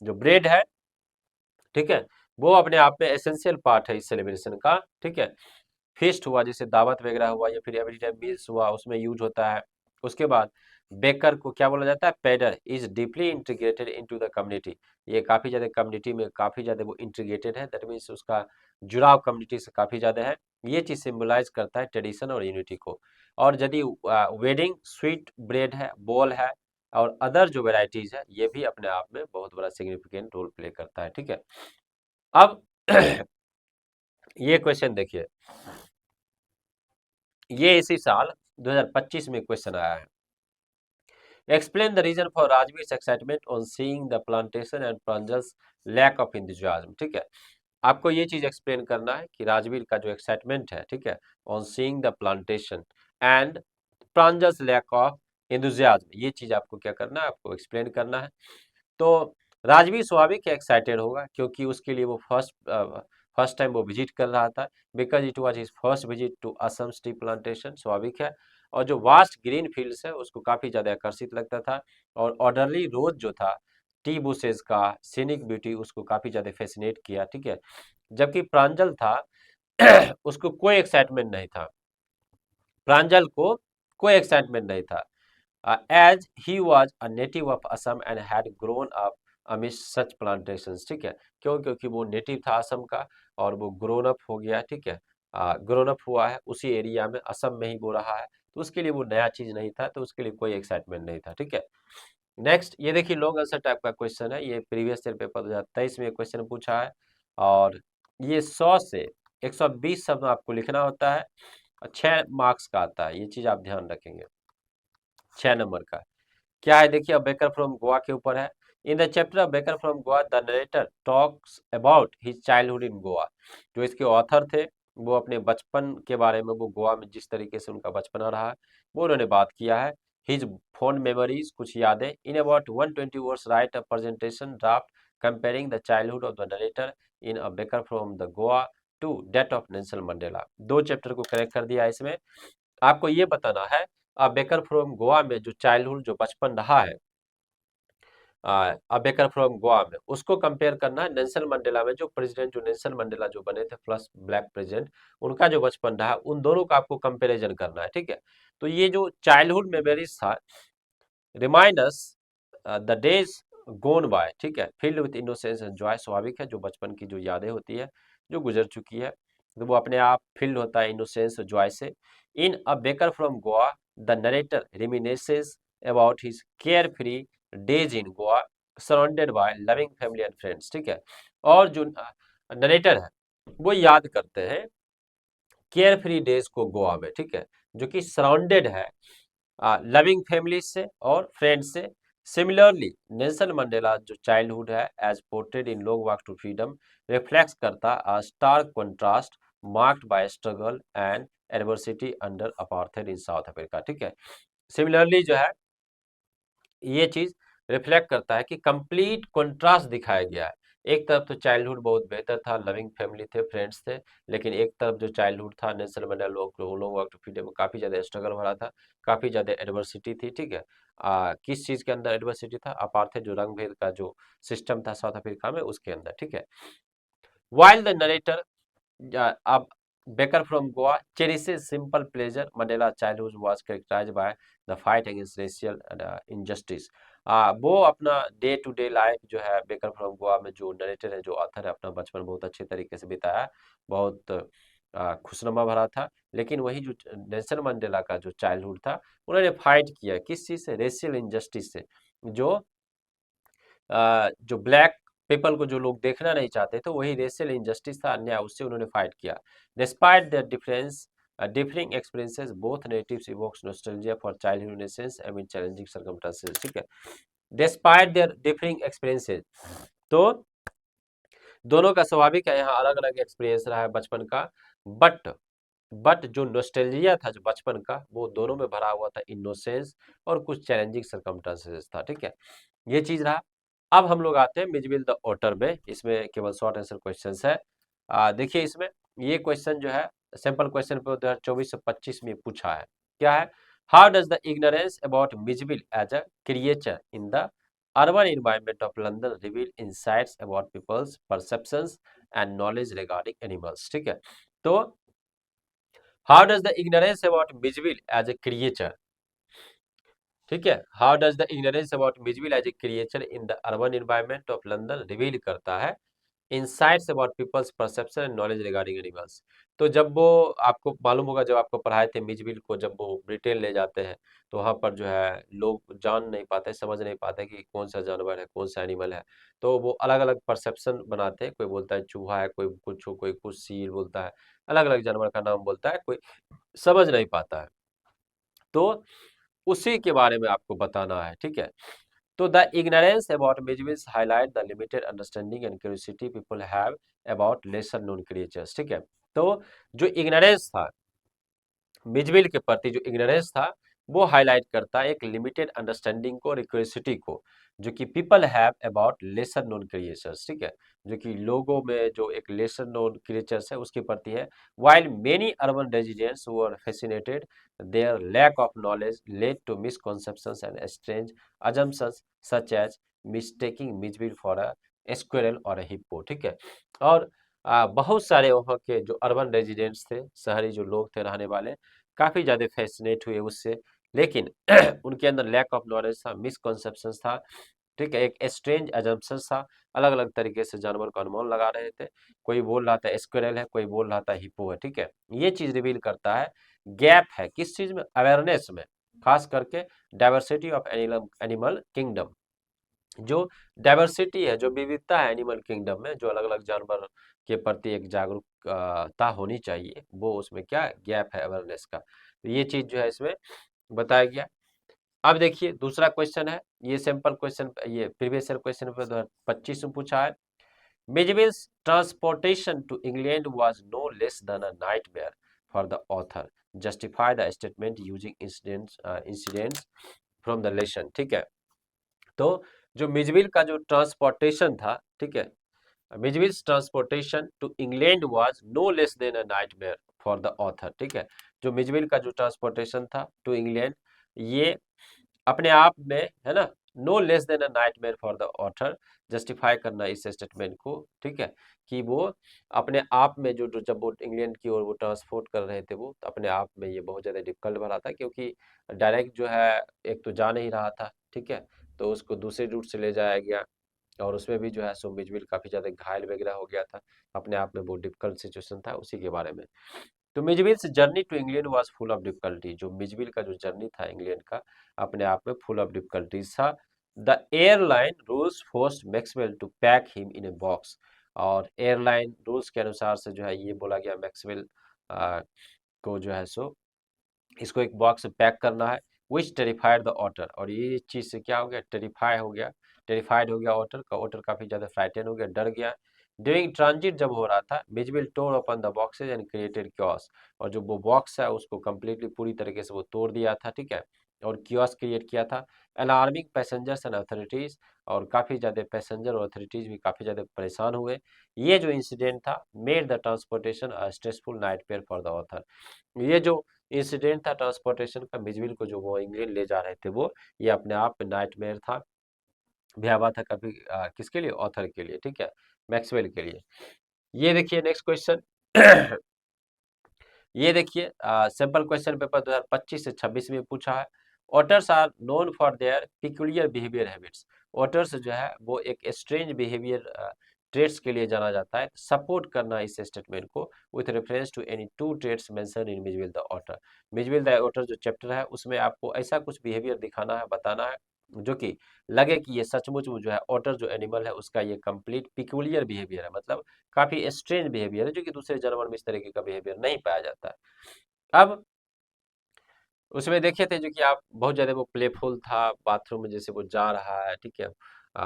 जो ब्रेड है, ठीक है, वो अपने आप में एसेंशियल पार्ट है इस सेलिब्रेशन का, ठीक है। फेस्ट हुआ, जैसे दावत वगैरह हुआ या फिर एवरी टाइम मील्स हुआ, उसमें यूज होता है। उसके बाद बेकर को क्या बोला जाता है? Pader is deeply integrated into the community. ये काफी ज्यादा कम्युनिटी में काफी ज्यादा वो इंटीग्रेटेड है, दैट मीन्स उसका जुड़ाव कम्युनिटी से काफी ज्यादा है। ये चीज सिंबलाइज करता है ट्रेडिशन और यूनिटी को। और यदि वेडिंग स्वीट ब्रेड है, बोल है, और अदर जो वेराइटीज है, ये भी अपने आप में बहुत बड़ा सिग्निफिकेंट रोल प्ले करता है, ठीक है। अब ये क्वेश्चन देखिए, ये इसी साल 2025 में क्वेश्चन आया है। Explain the reason for Rajveer excitement on seeing the plantation and Pranjal's lack of enthusiasm, ठीक है। आपको ये चीज एक्सप्लेन करना है कि राजवीर का जो एक्साइटमेंट है, ठीक है, on seeing the plantation and Pranjal's lack of enthusiasm, ये चीज आपको क्या करना है? आपको एक्सप्लेन करना है। तो राजवीर स्वाभाविक एक्साइटेड होगा, क्योंकि उसके लिए वो फर्स्ट टाइम वो विजिट कर रहा था, because it was his first visit to Assam tea plantation, स्वाभाविक है। और जो वास्ट ग्रीन फील्ड्स है उसको काफी ज्यादा आकर्षित लगता था। और ऑर्डरली रोज जो था, टी बुशेज का सीनिक ब्यूटी उसको काफी ज्यादा फैसिनेट किया, ठीक है। जबकि प्रांजल था उसको कोई एक्साइटमेंट नहीं था, प्रांजल को कोई एक्साइटमेंट नहीं था, as he was a native of Assam and had grown up amidst such plantations, ठीक है। क्यों? क्योंकि वो नेटिव था असम का और वो ग्रोन अप हो गया, ठीक है, ग्रोन अप हुआ है उसी एरिया में, असम में ही वो रहा है, तो उसके लिए वो नया चीज नहीं था, तो उसके लिए कोई एक्साइटमेंट नहीं था, ठीक है। नेक्स्ट ये देखिए, लॉन्ग आंसर टाइप का क्वेश्चन है, ये प्रीवियस ईयर पेपर 2023 में क्वेश्चन पूछा है। और ये 100 से 120 शब्द आपको लिखना होता है, और 6 मार्क्स का आता है, ये चीज आप ध्यान रखेंगे। 6 नंबर का क्या है? देखिए, बेकर फ्रॉम गोवा के ऊपर है। In the chapter of baker from Goa the narrator talks about his childhood इन गोवा। जो इसके ऑथर थे वो अपने बचपन के बारे में, वो गोवा में जिस तरीके से उनका बचपना रहा है वो उन्होंने बात किया है। हिज फोन मेमोरीज, कुछ यादें। In about 120 words write a presentation draft comparing the childhood of the narrator in a baker from the Goa to death of Nelson Mandela. दो चैप्टर को करेक्ट कर दिया इसमें। आपको ये बताना है, बेकर फ्रॉम गोवा में जो चाइल्डहुड, जो बचपन रहा है बेकर फ्रॉम गोवा में, उसको कंपेयर करना है नेल्सन मंडेला में। जो प्रेसिडेंट, जो नेल्सन मंडेला जो बने थे फर्स्ट ब्लैक प्रेसिडेंट, उनका जो बचपन रहा, उन दोनों का आपको कंपेरिजन करना है, ठीक है। तो ये जो चाइल्डहुड मेमोरीज था, remind us the days gone by, ठीक है, filled with innocence and joy. स्वाभाविक है, जो बचपन की जो यादें होती है जो गुजर चुकी है, तो वो अपने आप फील्ड होता है इनोसेंस और जॉय से। In a baker from Goa the narrator reminisces about his carefree days in Goa surrounded by loving family and friends, ठीक है। और जो नरेटर है वो याद करते हैं केयर फ्री डेज को गोवा में, ठीक है, जो कि सराउंडेड है लविंग फैमिली से और फ्रेंड्स से। सिमिलरली नेल्सन मंडेला जो चाइल्डहुड है as portrayed in long walk to freedom reflects करता a stark contrast marked by struggle and adversity under apartheid in South Africa, ठीक है। सिमिलरली जो है ये चीज रिफ्लेक्ट करता है कि कंप्लीट कंट्रास्ट दिखाया गया है। एक तरफ तो चाइल्डहुड बहुत बेहतर था, लविंग फैमिली थे, फ्रेंड्स थे, लेकिन एक तरफ जो चाइल्डहुड था नेल्सन मंडेला लोग वर्क टू फ्रीडम में काफी ज्यादा स्ट्रगल हो रहा था, काफी ज्यादा एडवर्सिटी थी, ठीक है। किस चीज के अंदर एडवर्सिटी था? अपार्थाइड जो रंग भेद का जो सिस्टम था साउथ अफ्रीका में, उसके अंदर, ठीक है। वाइल द नरेटर अब Becker from Goa cherishes simple pleasure. Mandela's childhood was characterized by the fight against racial injustice. वो अपना डे टू डे लाइफ जो है बेकर फ्रॉम गोवा में जो नरेटर है, जो ऑथर है, अपना बचपन बहुत अच्छे तरीके से बिताया, बहुत खुशनुमा भरा था। लेकिन वही जो नेल्सन मंडेला का जो चाइल्डहुड था, उन्होंने फाइट किया किस चीज से, रेशियल इंजस्टिस से। जो जो ब्लैक पीपल को जो लोग देखना नहीं चाहते थे, वही रेशियल इंजस्टिस था, अन्याय, उससे उन्होंने फाइट किया। Despite there difference differing experiences both natives evokes nostalgia for childhood innocence and challenging circumstances, ठीक है। डिस्पाइट देयर डिफरिंग एक्सपीरियंसेस, तो दोनों का स्वाभाविक है, यहाँ अलग अलग एक्सपीरियंस रहा है बचपन का। बट जो नॉस्टैल्जिया था जो बचपन का, वो दोनों में भरा हुआ था इनोसेंस और कुछ चैलेंजिंग सर्कमस्टेंसेस था, ठीक है। ये चीज रहा। अब हम लोग आते हैं मिजविल द ऑटर में। इसमें केवल शॉर्ट आंसर क्वेश्चंस है। देखिए इसमें ये क्वेश्चन जो है सिंपल क्वेश्चन पे 2024 से 25 में पूछा है। क्या है? How does the ignorance about Mijbil as a creature in the urban environment of London reveal insights about people's perceptions and knowledge regarding animals, ठीक है। तो how does the ignorance about मिजविल as a creature, ठीक है, how does the ignorance about Mijbil as a creature in the urban environment of London reveal करता है insights about people's perception and knowledge regarding animals. तो जब वो, आपको मालूम होगा जब आपको पढ़ाए थे मिजविल को, जब वो ब्रिटेन ले जाते हैं तो वहाँ पर जो है लोग जान नहीं पाते, समझ नहीं पाते कि कौन सा जानवर है, कौन सा एनिमल है। तो वो अलग अलग परसेप्शन बनाते हैं, कोई बोलता है चूहा है, कोई कुछ, कोई कुछ सील बोलता है, अलग अलग जानवर का नाम बोलता है, कोई समझ नहीं पाता है। तो उसी के बारे में आपको बताना है, ठीक है। तो the ignorance about Mijbil's highlight the limited understanding and curiosity people have about lesser known creatures, ठीक है। तो जो इग्नोरेंस था मिजविल के प्रति, जो इग्नोरेंस था, वो हाईलाइट करता है एक लिमिटेड अंडरस्टैंडिंग को, रिक्वेसिटी को, जो कि people have about lesser known creatures, ठीक है, जो कि लोगों में जो एक लेसर नोन क्रिएचर्स है उसके प्रति है। while many urban residents were fascinated, their lack of knowledge led to misconceptions and strange assumptions such as mistaking midwife for a squirrel or a hippo, ठीक है। और बहुत सारे वहाँ के जो अर्बन रेजिडेंट्स थे, शहरी जो लोग थे रहने वाले, काफी ज्यादा फैसिनेट हुए उससे, लेकिन उनके अंदर लैक ऑफ नॉलेज था, मिसकॉन्सेप्शन था, ठीक है, एक स्ट्रेंज अजम्पशन था, अलग अलग तरीके से जानवर का अनुमान लगा रहे थे। कोई बोल रहा था स्क्वेरल है, कोई बोल रहा था हिप्पो है, ठीक है। ये चीज रिवील करता है गैप है किस चीज में, अवेयरनेस में, खास करके डाइवर्सिटी ऑफ एनिमल किंगडम। जो डाइवर्सिटी है, जो विविधता है एनिमल किंगडम में, जो अलग अलग जानवर के प्रति एक जागरूकता होनी चाहिए, वो उसमें क्या गैप है अवेयरनेस का। तो ये चीज जो है इसमें बताया गया। अब देखिए दूसरा क्वेश्चन है, ये सिंपल क्वेश्चन, ये प्रीवियस ईयर क्वेश्चन पे 2025 में पूछा है। Mijbil's transportation to England was no less than a nightmare for the author, justify the statement using incidents from the lesson, ठीक है। तो जो मिजविल का जो ट्रांसपोर्टेशन था, ठीक है, Mijbil's transportation to England was no less than a nightmare for the author, ठीक है। जो मिजविल का जो ट्रांसपोर्टेशन था टू इंग्लैंड, ये अपने आप में है ना, no less than a nightmare for the author, justify करना इस स्टेटमेंट को, ठीक है, कि वो अपने आप में जो जो जब वो इंग्लैंड की ओर वो ट्रांसपोर्ट कर रहे थे, वो तो अपने आप में ये बहुत ज़्यादा डिफिकल्ट भरा था, क्योंकि डायरेक्ट जो है एक तो जा नहीं रहा था, ठीक है, तो उसको दूसरे रूट से ले जाया गया, और उसमें भी जो है सो मिजविल काफ़ी ज़्यादा घायल वगैरह हो गया था, अपने आप में बहुत डिफिकल्ट सिचुएशन था, उसी के बारे में। तो Mijbil's journey to England was full of difficulty, जो मिजविल का जो जर्नी था इंग्लैंड का, अपने आप में फुल ऑफ डिफिकल्टीज था। The airline rules forced Maxwell to pack him in a box, और एयरलाइन रूल्स के अनुसार से जो है ये बोला गया मैक्सवेल को जो है सो इसको एक बॉक्स में पैक करना है। विच टेरिफाइड द ऑटर, और ये चीज से क्या हो गया, टेरिफाई हो गया, टेरिफाइड हो गया ऑटर का, ऑटर काफी ज्यादा फ्राइटन हो गया, डर गया। ड्यूरिंग ट्रांजिट जब हो रहा था, Mijbil tore open the boxes and created chaos, और जो वो बॉक्स है उसको कम्प्लीटली पूरी तरीके से वो तोड़ दिया था, ठीक है, और क्योस क्रिएट किया था। अलार्मिंग पैसेंजर्स एंड अथॉरिटीज, और काफी ज्यादा पैसेंजर और अथॉरिटीज भी काफी ज्यादा परेशान हुए। ये जो इंसिडेंट था made the transportation a stressful nightmare for the author, ये जो इंसिडेंट था ट्रांसपोर्टेशन का, मिजविल को जो वो इंग्लैंड ले जा रहे थे वो, ये अपने आप में नाइटमेयर था, भयावह था कभी, किसके लिए, ऑथर के लिए, ठीक है, मैक्सवेल के लिए। ये देखिए नेक्स्ट क्वेश्चन। ये देखिए सिंपल क्वेश्चन पेपर 2025 से 26 में पूछा है। Otters are known for their peculiar behaviour habits. Otters जो है वो एक स्ट्रेंज बिहेवियर ट्रेड्स के लिए जाना जाता है। सपोर्ट करना इस स्टेटमेंट को with reference to any two traits mentioned in Mijbil the otter. Mijbil the otter जो चैप्टर है उसमें आपको ऐसा कुछ बिहेवियर दिखाना है, बताना है जो कि लगे कि ये सचमुच में जो है ऑटर जो एनिमल है उसका ये कंप्लीट पिक्यूलियर बिहेवियर है, मतलब काफी स्ट्रेंज बिहेवियर है जो कि दूसरे जानवर में इस तरीके का बिहेवियर नहीं पाया जाता है। अब उसमें देखे थे जो कि आप बहुत ज्यादा वो प्लेफुल था, बाथरूम में जैसे वो जा रहा है, ठीक है,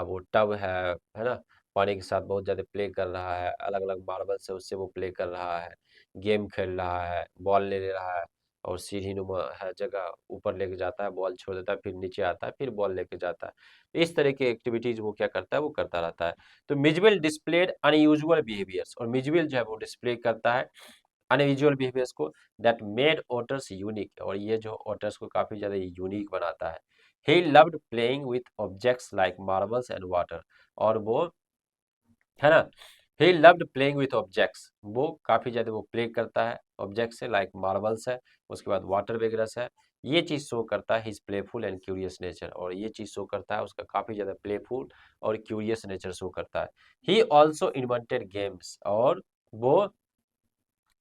वो टब है ना, पानी के साथ बहुत ज्यादा प्ले कर रहा है, अलग अलग मार्बल से उससे वो प्ले कर रहा है, गेम खेल रहा है, बॉल ले ले रहा है, और सीढ़ी नुमा है जगह, ऊपर लेके जाता है, बॉल छोड़ देता है, फिर नीचे आता है, फिर बॉल लेके जाता है। इस तरह की एक्टिविटीज वो क्या करता है, वो करता रहता है। तो मिजविल डिस्प्लेड अनयूजुअल बिहेवियर्स, और मिजविल जो है वो डिस्प्ले करता है अनयूजुअल बिहेवियर्स को दैट मेड ओटर्स यूनिक, और ये जो ओटर्स को काफी ज्यादा यूनिक बनाता है। He loved playing with objects like marbles and water, और वो है ना, he loved playing with objects, वो काफी ज्यादा वो प्ले करता है ऑब्जेक्ट से, लाइक मार्बल्स है, उसके बाद वाटर वगैरह से है। ये चीज शो करता है his playful and curious nature, और ये चीज शो करता है उसका काफी ज्यादा प्लेफुल और क्यूरियस नेचर शो करता है। ही ऑल्सो इन्वेंटेड गेम्स, और वो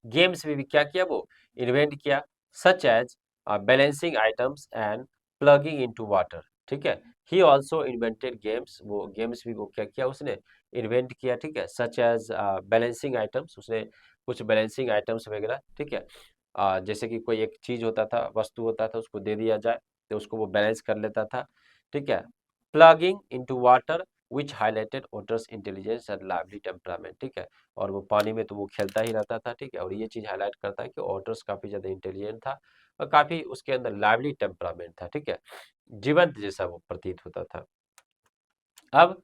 गेम्स में भी क्या किया, वो इन्वेंट किया, such as balancing items and plugging into water, ठीक है। ही ऑल्सो इन्वेंटेड गेम्स, वो गेम्स भी वो क्या किया उसने, इन्वेंट किया, ठीक है, सच एज बैलेंसिंग आइटम्स, उसने कुछ बैलेंसिंग आइटम्स वगैरह, ठीक है, जैसे कि कोई एक चीज होता था, वस्तु होता था, उसको दे दिया जाए तो उसको वो बैलेंस कर लेता था, ठीक है। Plunging into water which highlighted otter's intelligence and lively temperament, ठीक है, और वो पानी में तो वो खेलता ही रहता था, ठीक है, और ये चीज हाईलाइट करता है कि ऑटर्स काफी ज्यादा इंटेलिजेंट था और काफी उसके अंदर लाइवली टेम्परामेंट था, ठीक है, जीवंत जैसा वो प्रतीत होता था। अब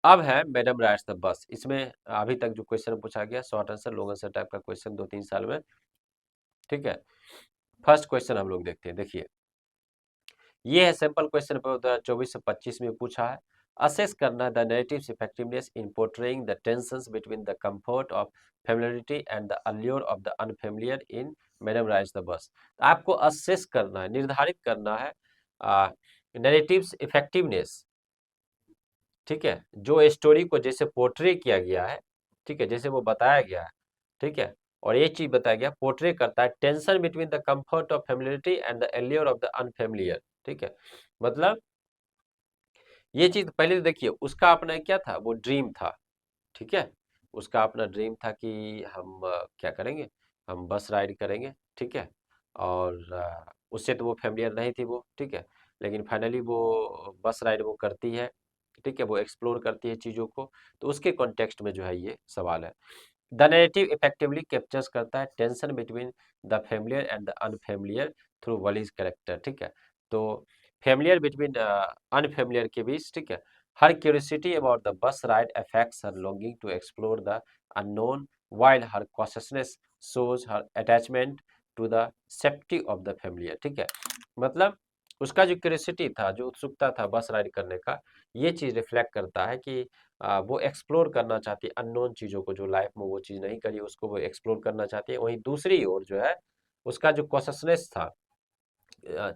अब है मैडम राइड्स द बस। इसमें अभी तक जो क्वेश्चन पूछा गया short answer long answer type का क्वेश्चन 2-3 साल में, ठीक है। फर्स्ट क्वेश्चन हम लोग देखते हैं, देखिए ये है सैंपल क्वेश्चन पेपर 2024 से 25 में पूछा है। असेस करना the narratives effectiveness in portraying the tensions between the comfort of familiarity and the allure of the unfamiliar in madam rides the बस। तो आपको असेस करना है, निर्धारित करना है नैरेटिव्स इफेक्टिवनेस, ठीक है, जो स्टोरी को जैसे पोर्ट्रे किया गया है, ठीक है, जैसे वो बताया गया है, ठीक है, और ये चीज बताया गया पोर्ट्रे करता है tension between the comfort of familiarity and the allure of the unfamiliar, ठीक है, मतलब ये चीज पहले तो देखिए उसका अपना क्या था, वो ड्रीम था, ठीक है, उसका अपना ड्रीम था कि हम क्या करेंगे, हम बस राइड करेंगे, ठीक है, और उससे तो वो फेमिलियर नहीं थी वो, ठीक है, लेकिन फाइनली वो बस राइड वो करती है, ठीक है, वो एक्सप्लोर करती है चीज़ों को, तो उसके कॉन्टेक्स्ट में जो है ये सवाल है। द नैरेटिव इफेक्टिवली कैप्चर्स करता है tension between the familiar and the unfamiliar through Valli's character, ठीक है, तो फेमिलियर बिटवीन अनफेमिलियर के बीच, ठीक है, her curiosity about the bus ride affects her longing to explore the unknown while her cautiousness shows her attachment to the safety of the familiar, ठीक है, मतलब उसका जो क्यूरियोसिटी था, जो उत्सुकता था बस राइड करने का, ये चीज रिफ्लेक्ट करता है कि वो एक्सप्लोर करना चाहती है अननोन चीजों को, जो लाइफ में वो चीज नहीं करी उसको वो एक्सप्लोर करना चाहती है। वहीं दूसरी ओर जो है उसका जो कॉशसनेस था,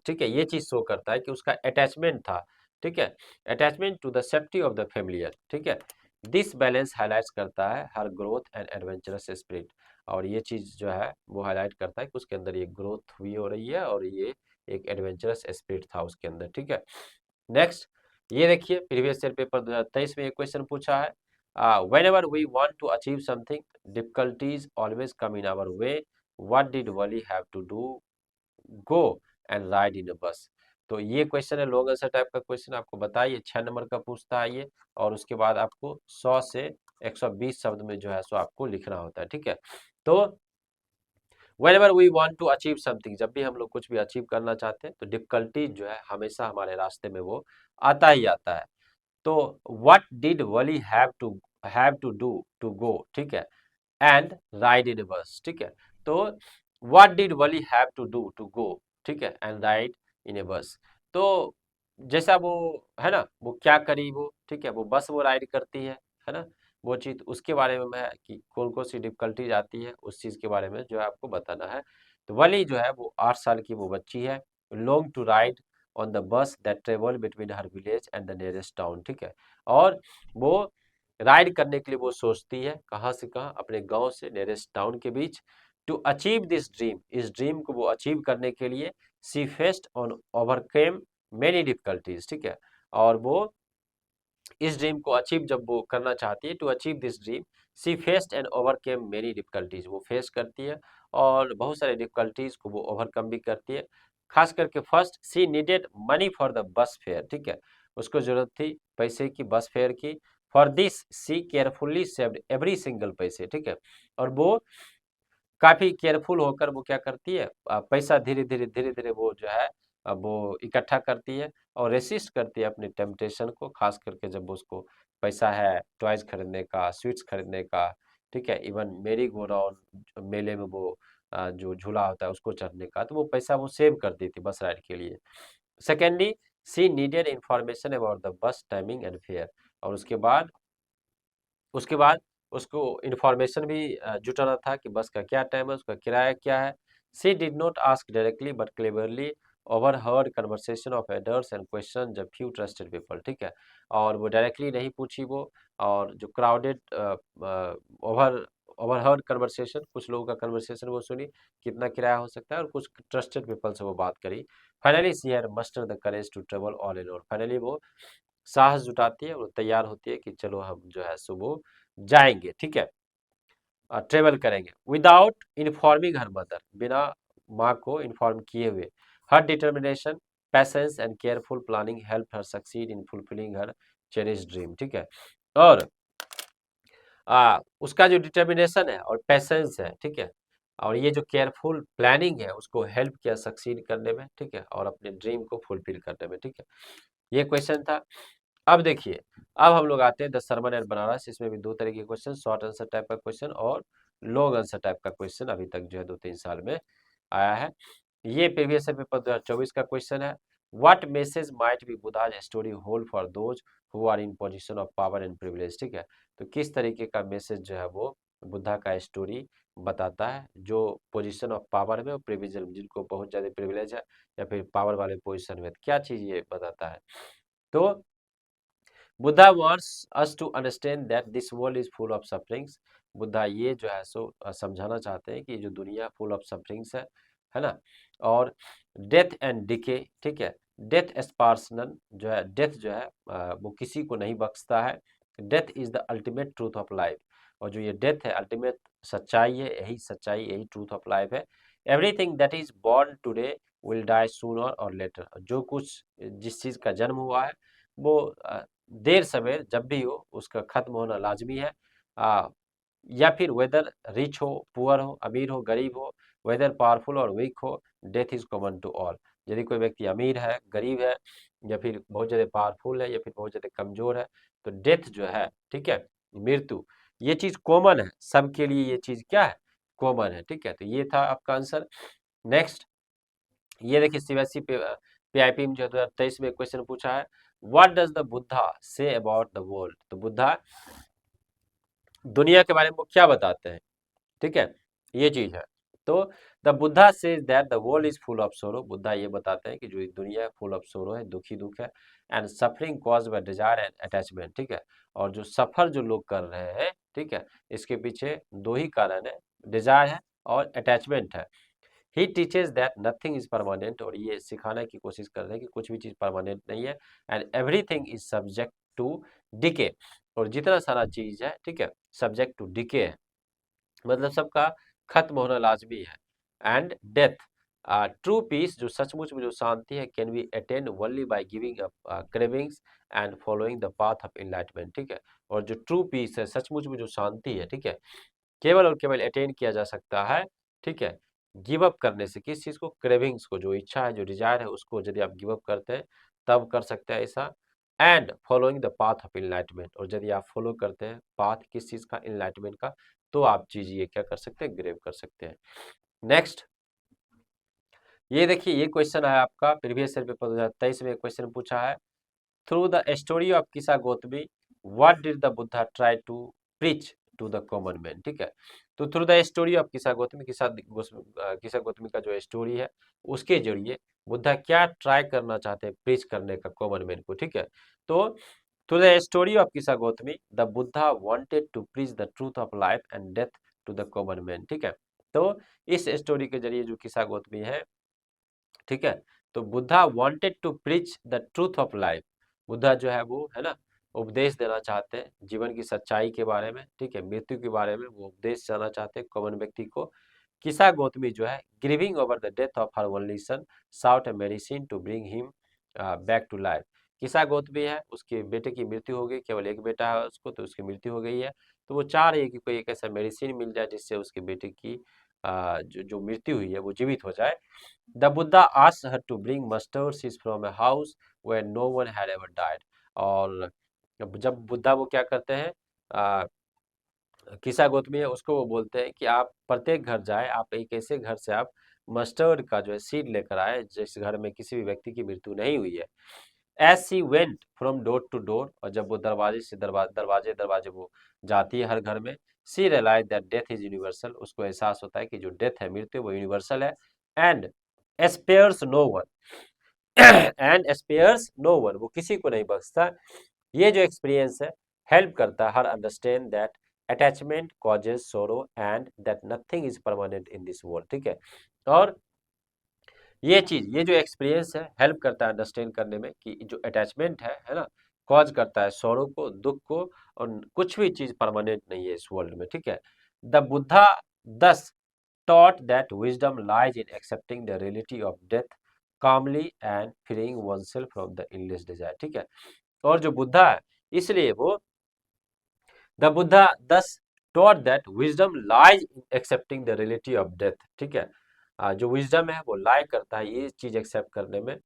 ठीक है, ये चीज शो करता है कि उसका अटैचमेंट था, ठीक है, attachment to the safety of the familiar, ठीक है। दिस बैलेंस हाईलाइट्स करता है her growth and adventurous spirit, और ये चीज जो है वो हाईलाइट करता है कि उसके अंदर ये ग्रोथ हुई हो रही है और ये एक एडवेंचरस स्पिरिट था उसके अंदर, ठीक है। नेक्स्ट ये देखिए प्रीवियस ईयर पेपर 2023 में एक क्वेश्चन पूछा है, whenever we want to achieve something difficulties always come in our way, what did Wally have to do, go and ride in a bus। तो ये क्वेश्चन है लॉन्ग आंसर टाइप का question, आपको बताइए 6 नंबर का पूछता है ये, और उसके बाद आपको 100 से 120 शब्द में जो है सो आपको लिखना होता है, ठीक है। तो whenever we want to achieve something, जब भी हम लोग कुछ भी अचीव करना चाहते हैं तो डिफिकल्टी जो है हमेशा हमारे रास्ते में वो आता ही आता है। तो what did Wally have to do to go, ठीक है, एंड राइड इन बस, ठीक है, तो what did Valli have to go, ठीक है, एंड राइड इन ए बस। तो जैसा वो है ना, वो क्या करी वो, ठीक है, वो बस वो राइड करती है ना, वो चीज उसके बारे में है कि कौन कौन सी डिफिकल्टीज आती है उस चीज के बारे में जो है आपको बताना है। तो वली जो है वो 8 साल की वो बच्ची है, long to ride on the bus that travel between her village and the nearest town, ठीक है। और वो राइड करने के लिए वो सोचती है, कहाँ से कहाँ, अपने गांव से नियरेस्ट टाउन के बीच। टू अचीव दिस ड्रीम, इस ड्रीम को वो अचीव करने के लिए she faced and overcame many difficulties, ठीक है। और वो इस ड्रीम को अचीव जब वो करना चाहती है, to achieve this dream she faced and overcame many difficulties, वो फेस करती है और बहुत सारे डिफिकल्टीज को वो ओवरकम भी करती है। खास करके first she needed money for the bus fare, ठीक है। उसको जरूरत थी पैसे की, बस फेयर की। For this she carefully saved every single paise, ठीक है। और वो काफी केयरफुल होकर वो क्या करती है, पैसा धीरे धीरे वो जो है वो इकट्ठा करती है और रेसिस्ट करती है अपने टेम्पटेशन को, खास करके जब उसको पैसा है टॉयज खरीदने का, स्वीट्स खरीदने का, ठीक है। इवन मेरी गो राउंड मेले में वो जो झूला होता है उसको चढ़ने का, तो वो पैसा वो सेव करती थी बस राइड के लिए। Secondly she needed information about the bus timing and fare, और उसके बाद उसको इन्फॉर्मेशन भी जुटाना था कि बस का क्या टाइम है, उसका किराया क्या है। She did not ask directly but cleverly overheard conversation of adults and question the few trusted people, ठीक है। और वो डायरेक्टली नहीं पूछी वो, और जो क्राउडेड ओवर ओवरहर्ड कन्वर्सेशन, कुछ लोगों का कन्वर्सेशन वो सुनी, कितना किराया हो सकता है, और कुछ ट्रस्टेड पीपल से वो बात करी। Finally she had muster the courage to travel all in all, finally वो साहस जुटाती है, वो तैयार होती है कि चलो हम जो है सुबह जाएंगे, ठीक है, ट्रेवल करेंगे। विदाउट इन्फॉर्मिंग हर मदर, बिना माँ को इन्फॉर्म किए हुए। Her determination, patience and careful planning help her succeed in fulfilling her cherish dream, ठीक है। और उसका जो डिटर्मिनेशन है और पैसेंस है, ठीक है, और ये जो केयरफुल प्लानिंग है उसको हेल्प किया सक्सीड करने में, ठीक है, और अपने ड्रीम को फुलफिल करने में, ठीक है। ये क्वेश्चन था। अब देखिए, अब हम लोग आते हैं द सरमन एट बनारस। इसमें भी दो तरह के क्वेश्चन, शॉर्ट आंसर टाइप का क्वेश्चन और लॉन्ग आंसर टाइप का क्वेश्चन अभी तक जो है 2-3 साल में आया है। ये प्रीवियस ईयर पेपर 2024 का क्वेश्चन है। What message might be Buddha's story hold for those who are in position of power and privilege, ठीक है। तो किस तरीके का मैसेज जो है वो बुद्धा का स्टोरी बताता है, जो पोजीशन ऑफ पावर में और प्रिविलेज, जिनको बहुत ज्यादा प्रिविलेज है या फिर पावर वाले पोजीशन में, क्या चीज ये बताता है। तो Buddha wants us to understand that this world is full of sufferings। Buddha ये जो है सो समझाना चाहते हैं कि जो दुनिया फुल ऑफ सफरिंग्स है ना। और डेथ एंड डिके, ठीक है। डेथ स्पार्सनन जो है, डेथ जो है वो किसी को नहीं बख्शता है। Death is the ultimate truth of life, और जो ये डेथ है अल्टीमेट सच्चाई है, यही सच्चाई, यही ट्रूथ ऑफ लाइफ है। Everything that is born today will die sooner or later, जो कुछ जिस चीज का जन्म हुआ है वो देर सवेर जब भी हो उसका खत्म होना लाजमी है। या फिर वेदर रिच हो पुअर हो, अमीर हो गरीब हो, वेदर पावरफुल और वीक हो, death is common to all. यदि कोई व्यक्ति अमीर है, गरीब है, या फिर बहुत ज़्यादा पावरफुल है, या फिर बहुत ज़्यादा कमजोर है, तो डेथ जो है, ठीक है, मृत्यु, ये चीज कॉमन है सबके लिए, ये चीज क्या है, कॉमन है, ठीक है। तो ये था आपका आंसर। नेक्स्ट, ये देखिए सीबीएसई पीआईपी में जो 2023 में क्वेश्चन पूछा है, what does the Buddha say about the world. तो बुद्धा दुनिया के बारे में क्या बताते हैं, ठीक है, ये चीज है। तो the Buddha says that the world is full of सोरो, बुद्धा ये बताते हैं कि जो दुनिया है फुल ऑफ सोरो है, दुखी दुख है, and suffering cause by desire and attachment, ठीक है। और जो सफर जो लोग कर रहे हैं, ठीक है, इसके पीछे दो ही कारण है, डिजायर है और अटैचमेंट है। He teaches that nothing is permanent, और ये सिखाने की कोशिश कर रहे हैं कि कुछ भी चीज परमानेंट नहीं है। And everything is subject to decay, और जितना सारा चीज है, ठीक है, सब्जेक्ट टू डिके है, मतलब सबका खत्म होना लाजमी है। एंड डेथ, ट्रू पीस, जो सचमुच में जो शांति है, can be attain only by giving up cravings and following the path of enlightenment, ठीक है। और जो ट्रू पीस है, सचमुच में जो शांति है, ठीक है, केवल और केवल अटेन किया जा सकता है, ठीक है, गिव अप करने से। किस चीज को, क्रेविंग्स को, जो इच्छा है, जो डिजायर है, उसको यदि आप गिव अप करते हैं तब कर सकते हैं ऐसा। And following the path of enlightenment, और यदि आप फॉलो करते हैं पाथ किस चीज का, इनलाइटमेंट का, तो आप चीज ये क्या कर सकते हैं, ग्रेव कर सकते हैं। नेक्स्ट, ये देखिए, ये क्वेश्चन है आपका प्रीवियस ईयर पेपर 2023 में क्वेश्चन पूछा है। Through the story of Kisa Gautami, what did the Buddha try to preach to the common man, ठीक है। तो through the story of Kisa Gautami, किस्सा गौतमी का जो स्टोरी है उसके जरिए बुद्धा क्या ट्राई करना चाहते हैं प्रीच करने का कॉमन मैन को, ठीक है। तो through the story of Kisa Gautami the Buddha wanted to preach the truth of life and death to the common man, ठीक है। तो इस स्टोरी के जरिए जो किस्सा गौतमी है, ठीक है, तो Buddha wanted to preach the truth of life, Buddha जो है वो है ना उपदेश देना चाहते हैं जीवन की सच्चाई के बारे में, ठीक है, मृत्यु के बारे में वो उपदेश देना चाहते हैं कॉमन व्यक्ति को। किसा गौतमी जो है grieving over the death of her only son sought a medicine to bring him back to life. Kisa Gautami है उसके बेटे की मृत्यु हो गई, केवल एक बेटा है उसको, तो उसकी मृत्यु हो गई है, तो वो चाह रही है कि कोई एक ऐसा मेडिसिन मिल जाए जिससे उसके बेटे की जो मृत्यु हुई है वो जीवित हो जाए। The Buddha asked her to bring mustard seeds from a house where no one had ever died। और जब बुद्धा वो क्या करते हैं, किसा गौतमी है उसको वो बोलते हैं कि आप प्रत्येक घर जाए, आप एक ऐसे घर से आप मस्टर्ड का जो है सीड लेकर आए जिस घर में किसी भी व्यक्ति की मृत्यु नहीं हुई है। As she went from door to door, और जब वो दरवाजे से दरवाजे दरवाजे वो जाती है हर घर में, she realize that death is universal, उसको एहसास होता है कि जो डेथ है मृत्यु वो यूनिवर्सल है। And spares no one and spares no one, वो किसी को नहीं बख्शता। ये जो एक्सपीरियंस है हेल्प करता है her understand that attachment causes sorrow and that nothing is permanent in this world, ठीक है। और ये चीज, ये जो एक्सपीरियंस है हेल्प करता है अंडरस्टैंड करने में कि जो अटैचमेंट है ना, कॉज करता है सौरों को, दुख को, और कुछ भी चीज परमानेंट नहीं है इस वर्ल्ड में, ठीक है। द बुद्धा दस taught that wisdom lies in accepting the reality of death calmly and freeing oneself from the endless desire, ठीक है। और जो बुद्धा है इसलिए वो द बुद्धा दस taught that wisdom lies in accepting the reality of death, ठीक है। जो विजडम है वो लाई करता है ये चीज एक्सेप्ट करने में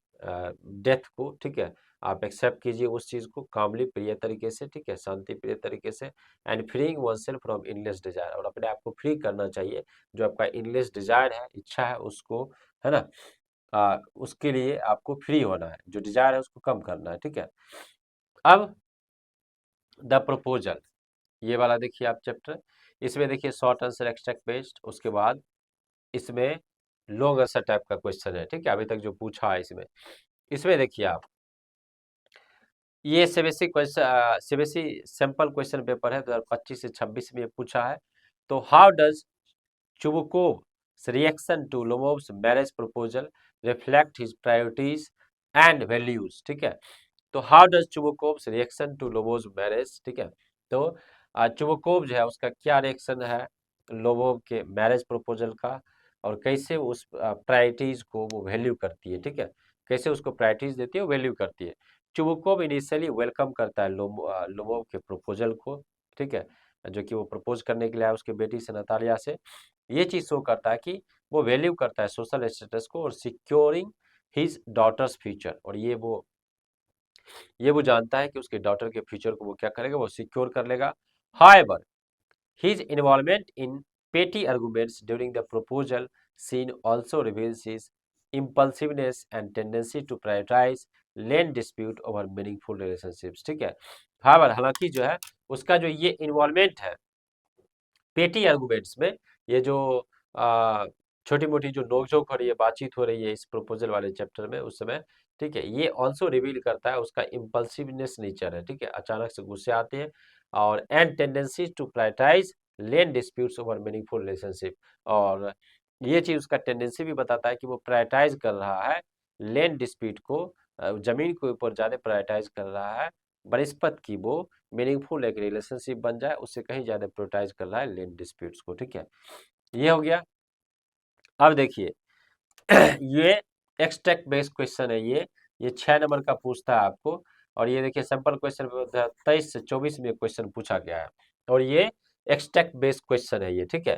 डेथ को, ठीक है। आप एक्सेप्ट कीजिए उस चीज को कामली प्रिय तरीके से, ठीक है, शांति प्रिय तरीके से। And freeing oneself from endless desire, और अपने आप को फ्री करना चाहिए जो आपका इनलेस डिजायर है, इच्छा है उसको, है ना, उसके लिए आपको फ्री होना है, जो डिजायर है उसको कम करना है, ठीक है। अब द प्रपोजल, ये वाला देखिए आप चैप्टर, इसमें देखिए शॉर्ट आंसर एक्सट्रैक्ट बेस्ड, उसके बाद इसमें लॉन्ग आंसर टाइप का क्वेश्चन है, ठीक है, अभी तक जो पूछा है इसमें। इसमें देखिए आप, ये CBSE question, CBSE sample question paper है 2025 से 26 में पूछा है। तो how does Chubukov reaction to Lomov's marriage proposal reflect his priorities and values, ठीक है। तो how does Chubukov reaction to Lomov's marriage, ठीक है। तो चुबुकोव जो है उसका क्या रिएक्शन है लोमोव के मैरिज प्रपोजल का, और कैसे उस प्रायोरिटीज को वो वैल्यू करती है, ठीक है, कैसे उसको प्रायोरिटीज देती है, वैल्यू करती है। चुबुकोव इनिशियली वेलकम करता है लोमोव के प्रपोजल को, ठीक है, जो कि वो प्रपोज करने के लिए आया उसके बेटी से नतालिया से। ये चीज शो करता है कि वो वैल्यू करता है सोशल स्टेटस को और सिक्योरिंग हिज डॉटर्स फ्यूचर, और ये वो जानता है कि उसके डॉटर के फ्यूचर को वो क्या करेगा, वो सिक्योर कर लेगा। However his involvement in petty arguments during the proposal scene also reveals his impulsiveness and tendency to prioritize land dispute over meaningful relationships, ठीक है। हालांकि जो है उसका जो ये इन्वॉल्वमेंट है पेटी आर्गुमेंट्स में, ये जो छोटी मोटी जो नोकझोंक हो रही है, बातचीत हो रही है इस प्रपोजल वाले चैप्टर में उस समय, ठीक है, ये ऑल्सो रिवील करता है उसका इम्पल्सिवनेस नेचर है, ठीक है, अचानक से गुस्से आते हैं। और and tendency to prioritise land disputes over meaningful relationship, और ये चीज उसका टेंडेंसी भी बताता है कि वो प्रायोरिटाइज कर रहा है लैंड डिस्प्यूट को, जमीन के ऊपर ज्यादा प्रायोरिटाइज कर रहा है बनिस्पत की वो मीनिंगफुल एक रिलेशनशिप बन जाए, उससे कहीं ज्यादा प्रायोरिटाइज कर रहा है लैंड डिस्प्यूट्स को, ठीक है। ये हो गया। अब देखिए ये एक्सट्रैक्ट बेस्ड क्वेश्चन है, ये 6 नंबर का पूछता है आपको, और ये देखिए सिंपल क्वेश्चन 23 से 24 में क्वेश्चन पूछा गया है, और ये एक्सट्रैक्ट बेस्ड क्वेश्चन है ये, ठीक है।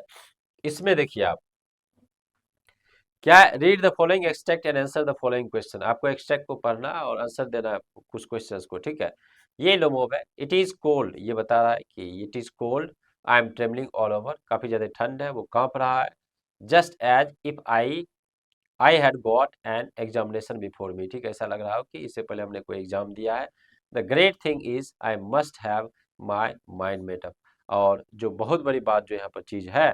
इसमें देखिए आप क्या, read the following extract and answer the following question, आपको एक्सट्रैक्ट को पढ़ना और आंसर देना है कुछ क्वेश्चंस को, ठीक है। ये लोमोब है, इट इज कोल्ड, ये बता रहा है कि it is cold, I am travelling all over, काफी ज्यादा ठंड है, वो कांप रहा है। Just as if I had got an examination before me, ठीक है, ऐसा लग रहा हो कि इससे पहले हमने कोई एग्जाम दिया है। The great thing is I must have my mind made up, और जो बहुत बड़ी बात जो यहाँ पर चीज है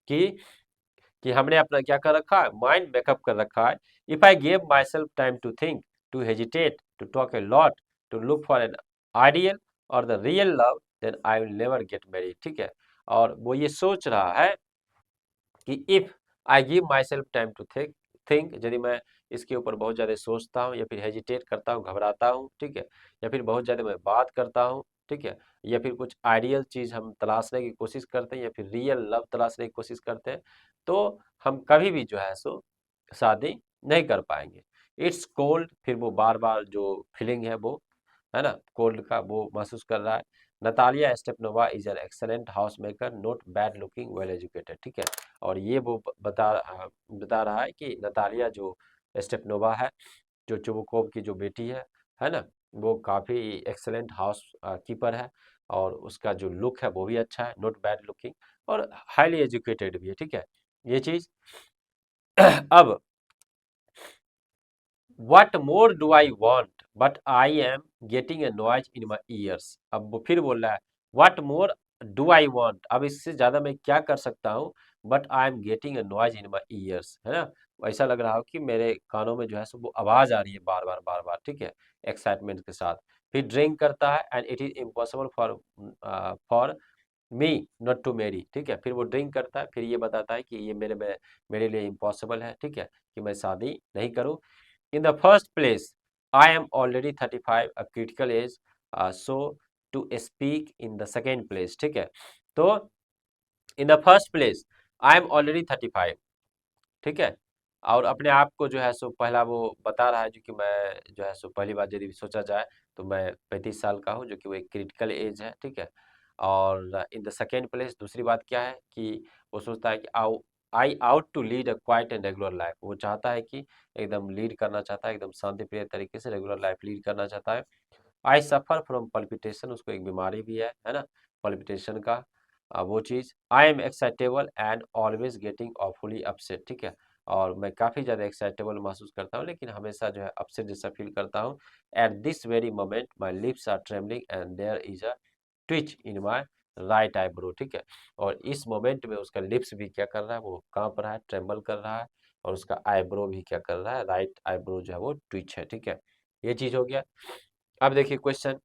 कि हमने अपना क्या कर रखा है, माइंड मेकअप कर रखा है। If I give myself time to think, to hesitate, to talk a lot, to look for an ideal or the real love, then I will never get married, ठीक है। और वो ये सोच रहा है कि if I give myself time to think, यदि मैं इसके ऊपर बहुत ज़्यादा सोचता हूँ या फिर हेजिटेट करता हूँ, घबराता हूँ, ठीक है, या फिर बहुत ज़्यादा मैं बात करता हूँ, ठीक है, या फिर कुछ आइडियल चीज़ हम तलाशने की कोशिश करते हैं या फिर रियल लव तलाशने की कोशिश करते हैं, तो हम कभी भी जो है सो शादी नहीं कर पाएंगे। इट्स कोल्ड, फिर वो बार बार जो फीलिंग है वो, है ना, कोल्ड का वो महसूस कर रहा है। Natalia Stepanova is an excellent house maker, not bad looking, well educated, ठीक है। और ये वो बता रहा है कि नतालिया जो स्टेपनोवा है, जो चुबुकोव की जो बेटी है ना, वो काफ़ी एक्सेलेंट हाउस कीपर है और उसका जो लुक है वो भी अच्छा है, नॉट बैड लुकिंग, और हाईली एजुकेटेड भी है, ठीक है, ये चीज़। अब What more do I want? But I am getting a noise in my ears. अब वो फिर बोल रहा है What more do I want? अब इससे ज्यादा मैं क्या कर सकता हूँ? But I am getting a noise in my ears, है ना? ऐसा लग रहा हो कि मेरे कानों में जो है सो वो आवाज आ रही है बार बार, ठीक है, एक्साइटमेंट के साथ। फिर ड्रिंक करता है and it is impossible for me not to marry, ठीक है। फिर वो ड्रिंक करता है, फिर ये बताता है कि ये मेरे लिए इम्पॉसिबल है, ठीक है, कि मैं शादी नहीं करूँ। In the first place, I am already 35, a critical age, so to speak in the second place, ठीक है। तो in the first place, I am already 35, ठीक है। और अपने आप को जो है सो पहला वो बता रहा है जो कि मैं जो है सो पहली बार यदि सोचा जाए तो मैं 35 साल का हूँ, जो कि वो एक क्रिटिकल एज है, ठीक है। और इन द सेकेंड प्लेस दूसरी बात क्या है कि वो सोचता है कि I ought to lead a quiet and regular life, वो चाहता है कि एकदम लीड करना चाहता है, एकदम शांति प्रिय तरीके से रेगुलर लाइफ लीड करना चाहता है। आई सफर फ्रॉम पल्पिटेशन, उसको एक बीमारी भी है ना, पल्पिटेशन का, वो चीज़। I am excitable and always getting awfully upset, ठीक है। और मैं काफ़ी ज़्यादा एक्साइटेबल महसूस करता हूँ लेकिन हमेशा जो है अपसेट जैसा फील करता हूँ। At this very moment my lips are trembling and there is a twitch in my right eyebrow, ठीक है। और इस मोमेंट में उसका लिप्स भी क्या कर रहा है, वो कांप रहा है, ट्रेम्बल कर रहा है, और उसका आईब्रो भी क्या कर रहा है, राइट आईब्रो जो है वो ट्विच है, ठीक है। ये चीज़ हो गया। अब देखिए question,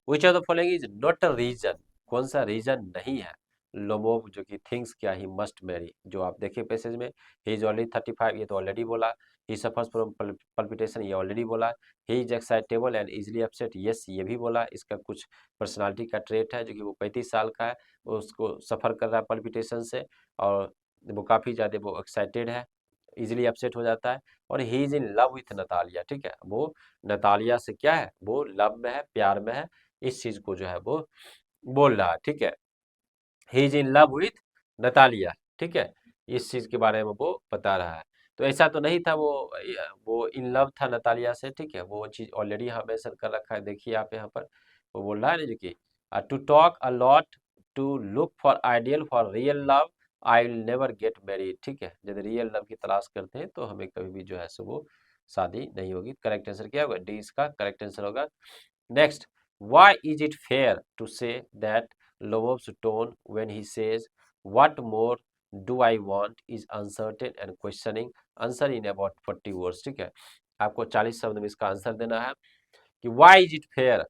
which of the following is not a reason, कौन सा रीजन नहीं है लोमोव जो कि थिंग्स क्या ही मस्ट मैरी, जो आप देखिए पैसेज में, ही इज ऑलरेडी 35, ये तो ऑलरेडी बोला। ही सफर्स फ्रॉम पल्पिटेशन, ये ऑलरेडी बोला। He is excitable and easily upset, yes ये भी बोला। इसका कुछ पर्सनालिटी का ट्रेट है जो कि वो 35 साल का है, वो उसको सफर कर रहा है पल्पिटेशन से, और वो काफ़ी ज़्यादा वो एक्साइटेड है, इजिली अपसेट हो जाता है। और he is in love with Natalia, ठीक है, वो नतालिया से क्या है, वो लव में है, प्यार में है, इस चीज को जो है वो बोल रहा है, ठीक है। He is in love with Natalia, ठीक है, इस चीज के बारे में वो बता रहा है। तो ऐसा तो नहीं था वो इन लव था नतालिया से, ठीक है, वो चीज ऑलरेडी यहाँ मेंशन कर रखा है, देखिए आप यहाँ पर वो बोल रहा है ना जो कि to talk a lot, to look for ideal, for real love, I will never get married, ठीक है। यदि रियल लव की तलाश करते हैं तो हमें कभी भी जो है सो वो शादी नहीं होगी। करेक्ट आंसर क्या होगा, डी इसका करेक्ट आंसर होगा। Next, why is it fair to say that Lvov's tone when he says, "What more do I want?" is uncertain and questioning? Answer in about 40 words, ठीक है। आपको 40 शब्द में इसका आंसर देना है कि why is it fair,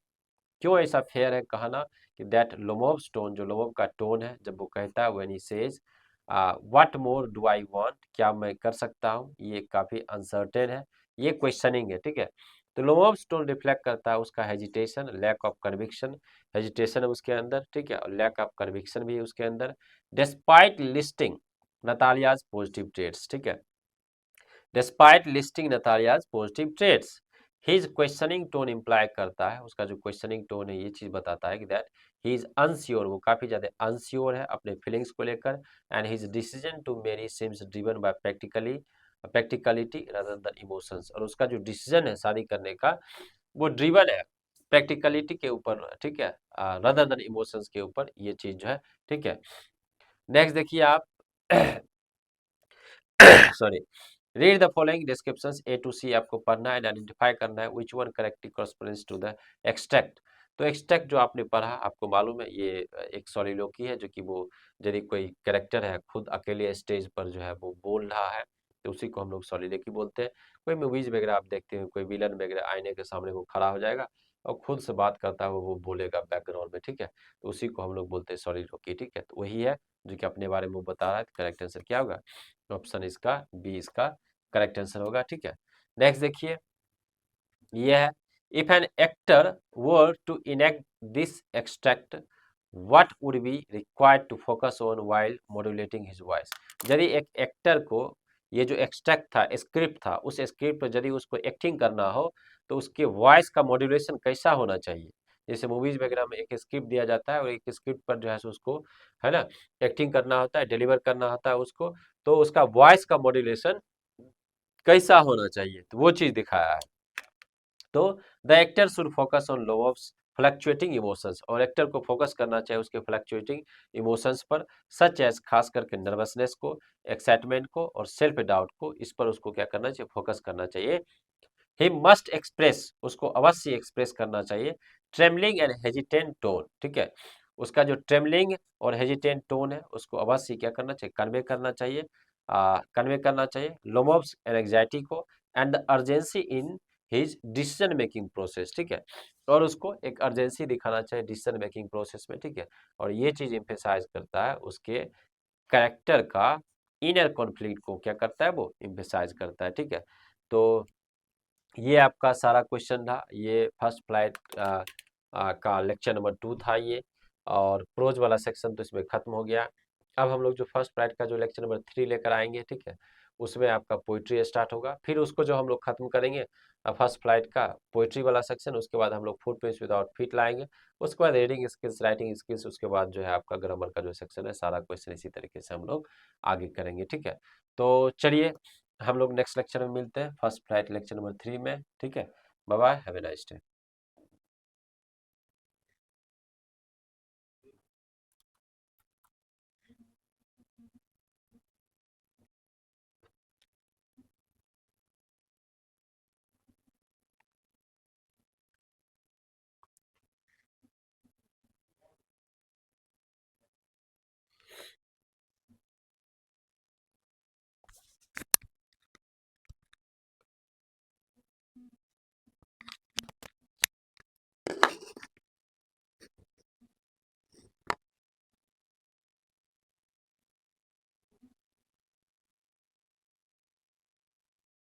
क्यों ऐसा फेयर है कहना कि दैट लोमोव्स टोन, जो लोमोव का टोन है जब वो कहता है when he says what more do I want, क्या मैं कर सकता हूँ, ये काफी अनसर्टेन है, ये क्वेश्चनिंग है, ठीक है। तो लोमोव्स टोन रिफ्लेक्ट करता है उसका hesitation, lack of conviction, hesitation है उसके अंदर, ठीक है, और लैक ऑफ कन्विक्शन भी है उसके अंदर। Despite listing Natalia's positive traits, ठीक है, despite listing Natalia's positive traits, his questioning tone imply करता है, उसका जो क्वेश्चनिंग टोन है ये चीज बताता है कि दैट ही इज अनश्योर, वो काफी ज्यादा अनश्योर है अपने फीलिंग्स को लेकर। And his decision to marry seems driven by practicality rather than emotions, और उसका जो डिसीजन है शादी करने का वो ड्रिवन है प्रैक्टिकलिटी के ऊपर, ठीक है, रादर देन इमोशंस के ऊपर, ये चीज जो है, ठीक है। नेक्स्ट देखिए आप sorry, read the following descriptions A to C आपको पढ़ना है, आइडेंटिफाई करना है, which one correctly corresponds to the extract. तो एक्सट्रैक्ट जो आपने पढ़ा आपको मालूम है ये एक सॉलिलोकी है, जो कि वो यदि कोई कैरेक्टर है खुद अकेले स्टेज पर जो है वो बोल रहा है तो उसी को हम लोग सॉलिलोकी बोलते हैं। कोई मूवीज वगैरह आप देखते हैं, कोई विलन वगैरह आईने के सामने वो खड़ा हो जाएगा और खुद से बात करता है, वो बोलेगा बैकग्राउंड में, ठीक है, तो उसी को हम लोग बोलते हैं सॉलिलोकी, ठीक है। तो वही है जो कि अपने बारे में वो बता रहा है। करेक्ट आंसर क्या होगा? ऑप्शन इसका बी इसका करेक्ट आंसर होगा, ठीक है। नेक्स्ट देखिए, ये है, if an actor were to enact this extract what would be required to focus on while modulating his voice. यदि एक एक्टर को ये जो एक्सट्रैक्ट था, स्क्रिप्ट था, उस स्क्रिप्ट पर यदि उसको एक्टिंग करना हो तो उसके वॉइस का मॉड्यूलेशन कैसा होना चाहिए? जैसे मूवीज वगैरह में एक स्क्रिप्ट दिया जाता है और एक स्क्रिप्ट पर जो है सो उसको, है ना, एक्टिंग करना होता है, डिलीवर करना होता है उसको, तो उसका वॉइस का मॉड्यूलेशन कैसा होना चाहिए, तो वो चीज दिखाया है। तो the actor should focus on loaves fluctuating emotions, और एक्टर को फोकस करना चाहिए उसके फ्लक्चुएटिंग इमोशंस पर, सच एज खास करके नर्वसनेस को, एक्साइटमेंट को और सेल्फ डाउट को, इस पर उसको क्या करना चाहिए? फोकस करना चाहिए। ही मस्ट एक्सप्रेस, उसको अवश्य एक्सप्रेस करना चाहिए ट्रेमलिंग एंड हेजिटेंट टोन, ठीक है, उसका जो ट्रेमलिंग और हेजिटेंट टोन है उसको अवश्य क्या करना चाहिए? कन्वे करना चाहिए, कन्वे करना चाहिए लोमोब्स एंड एंग्जाइटी को, and the urgency in his decision making process, ठीक है, और उसको एक अर्जेंसी दिखाना चाहिए डिसीजन मेकिंग प्रोसेस में, ठीक है। और ये चीज एम्फेसाइज करता है उसके कैरेक्टर का इनर कॉन्फ्लिक्ट को, क्या करता है वो? एम्फेसाइज करता है, ठीक है। तो ये आपका सारा क्वेश्चन था, ये फर्स्ट फ्लाइट का लेक्चर नंबर 2 था ये, और प्रोज वाला सेक्शन तो इसमें खत्म हो गया। अब हम लोग जो फर्स्ट फ्लाइट का जो लेक्चर नंबर 3 लेकर आएंगे, ठीक है, उसमें आपका पोइट्री स्टार्ट होगा, फिर उसको जो हम लोग खत्म करेंगे फर्स्ट फ्लाइट का पोइट्री वाला सेक्शन, उसके बाद हम लोग फुटप्रिंट्स विदाउट फीट लाएंगे, उसके बाद रीडिंग स्किल्स, राइटिंग स्किल्स, उसके बाद जो है आपका ग्रामर का जो सेक्शन है, सारा क्वेश्चन इसी तरीके से हम लोग आगे करेंगे, ठीक है। तो चलिए हम लोग नेक्स्ट लेक्चर में मिलते हैं, फर्स्ट फ्लाइट लेक्चर नंबर 3 में, ठीक है। Bye bye, have a nice day.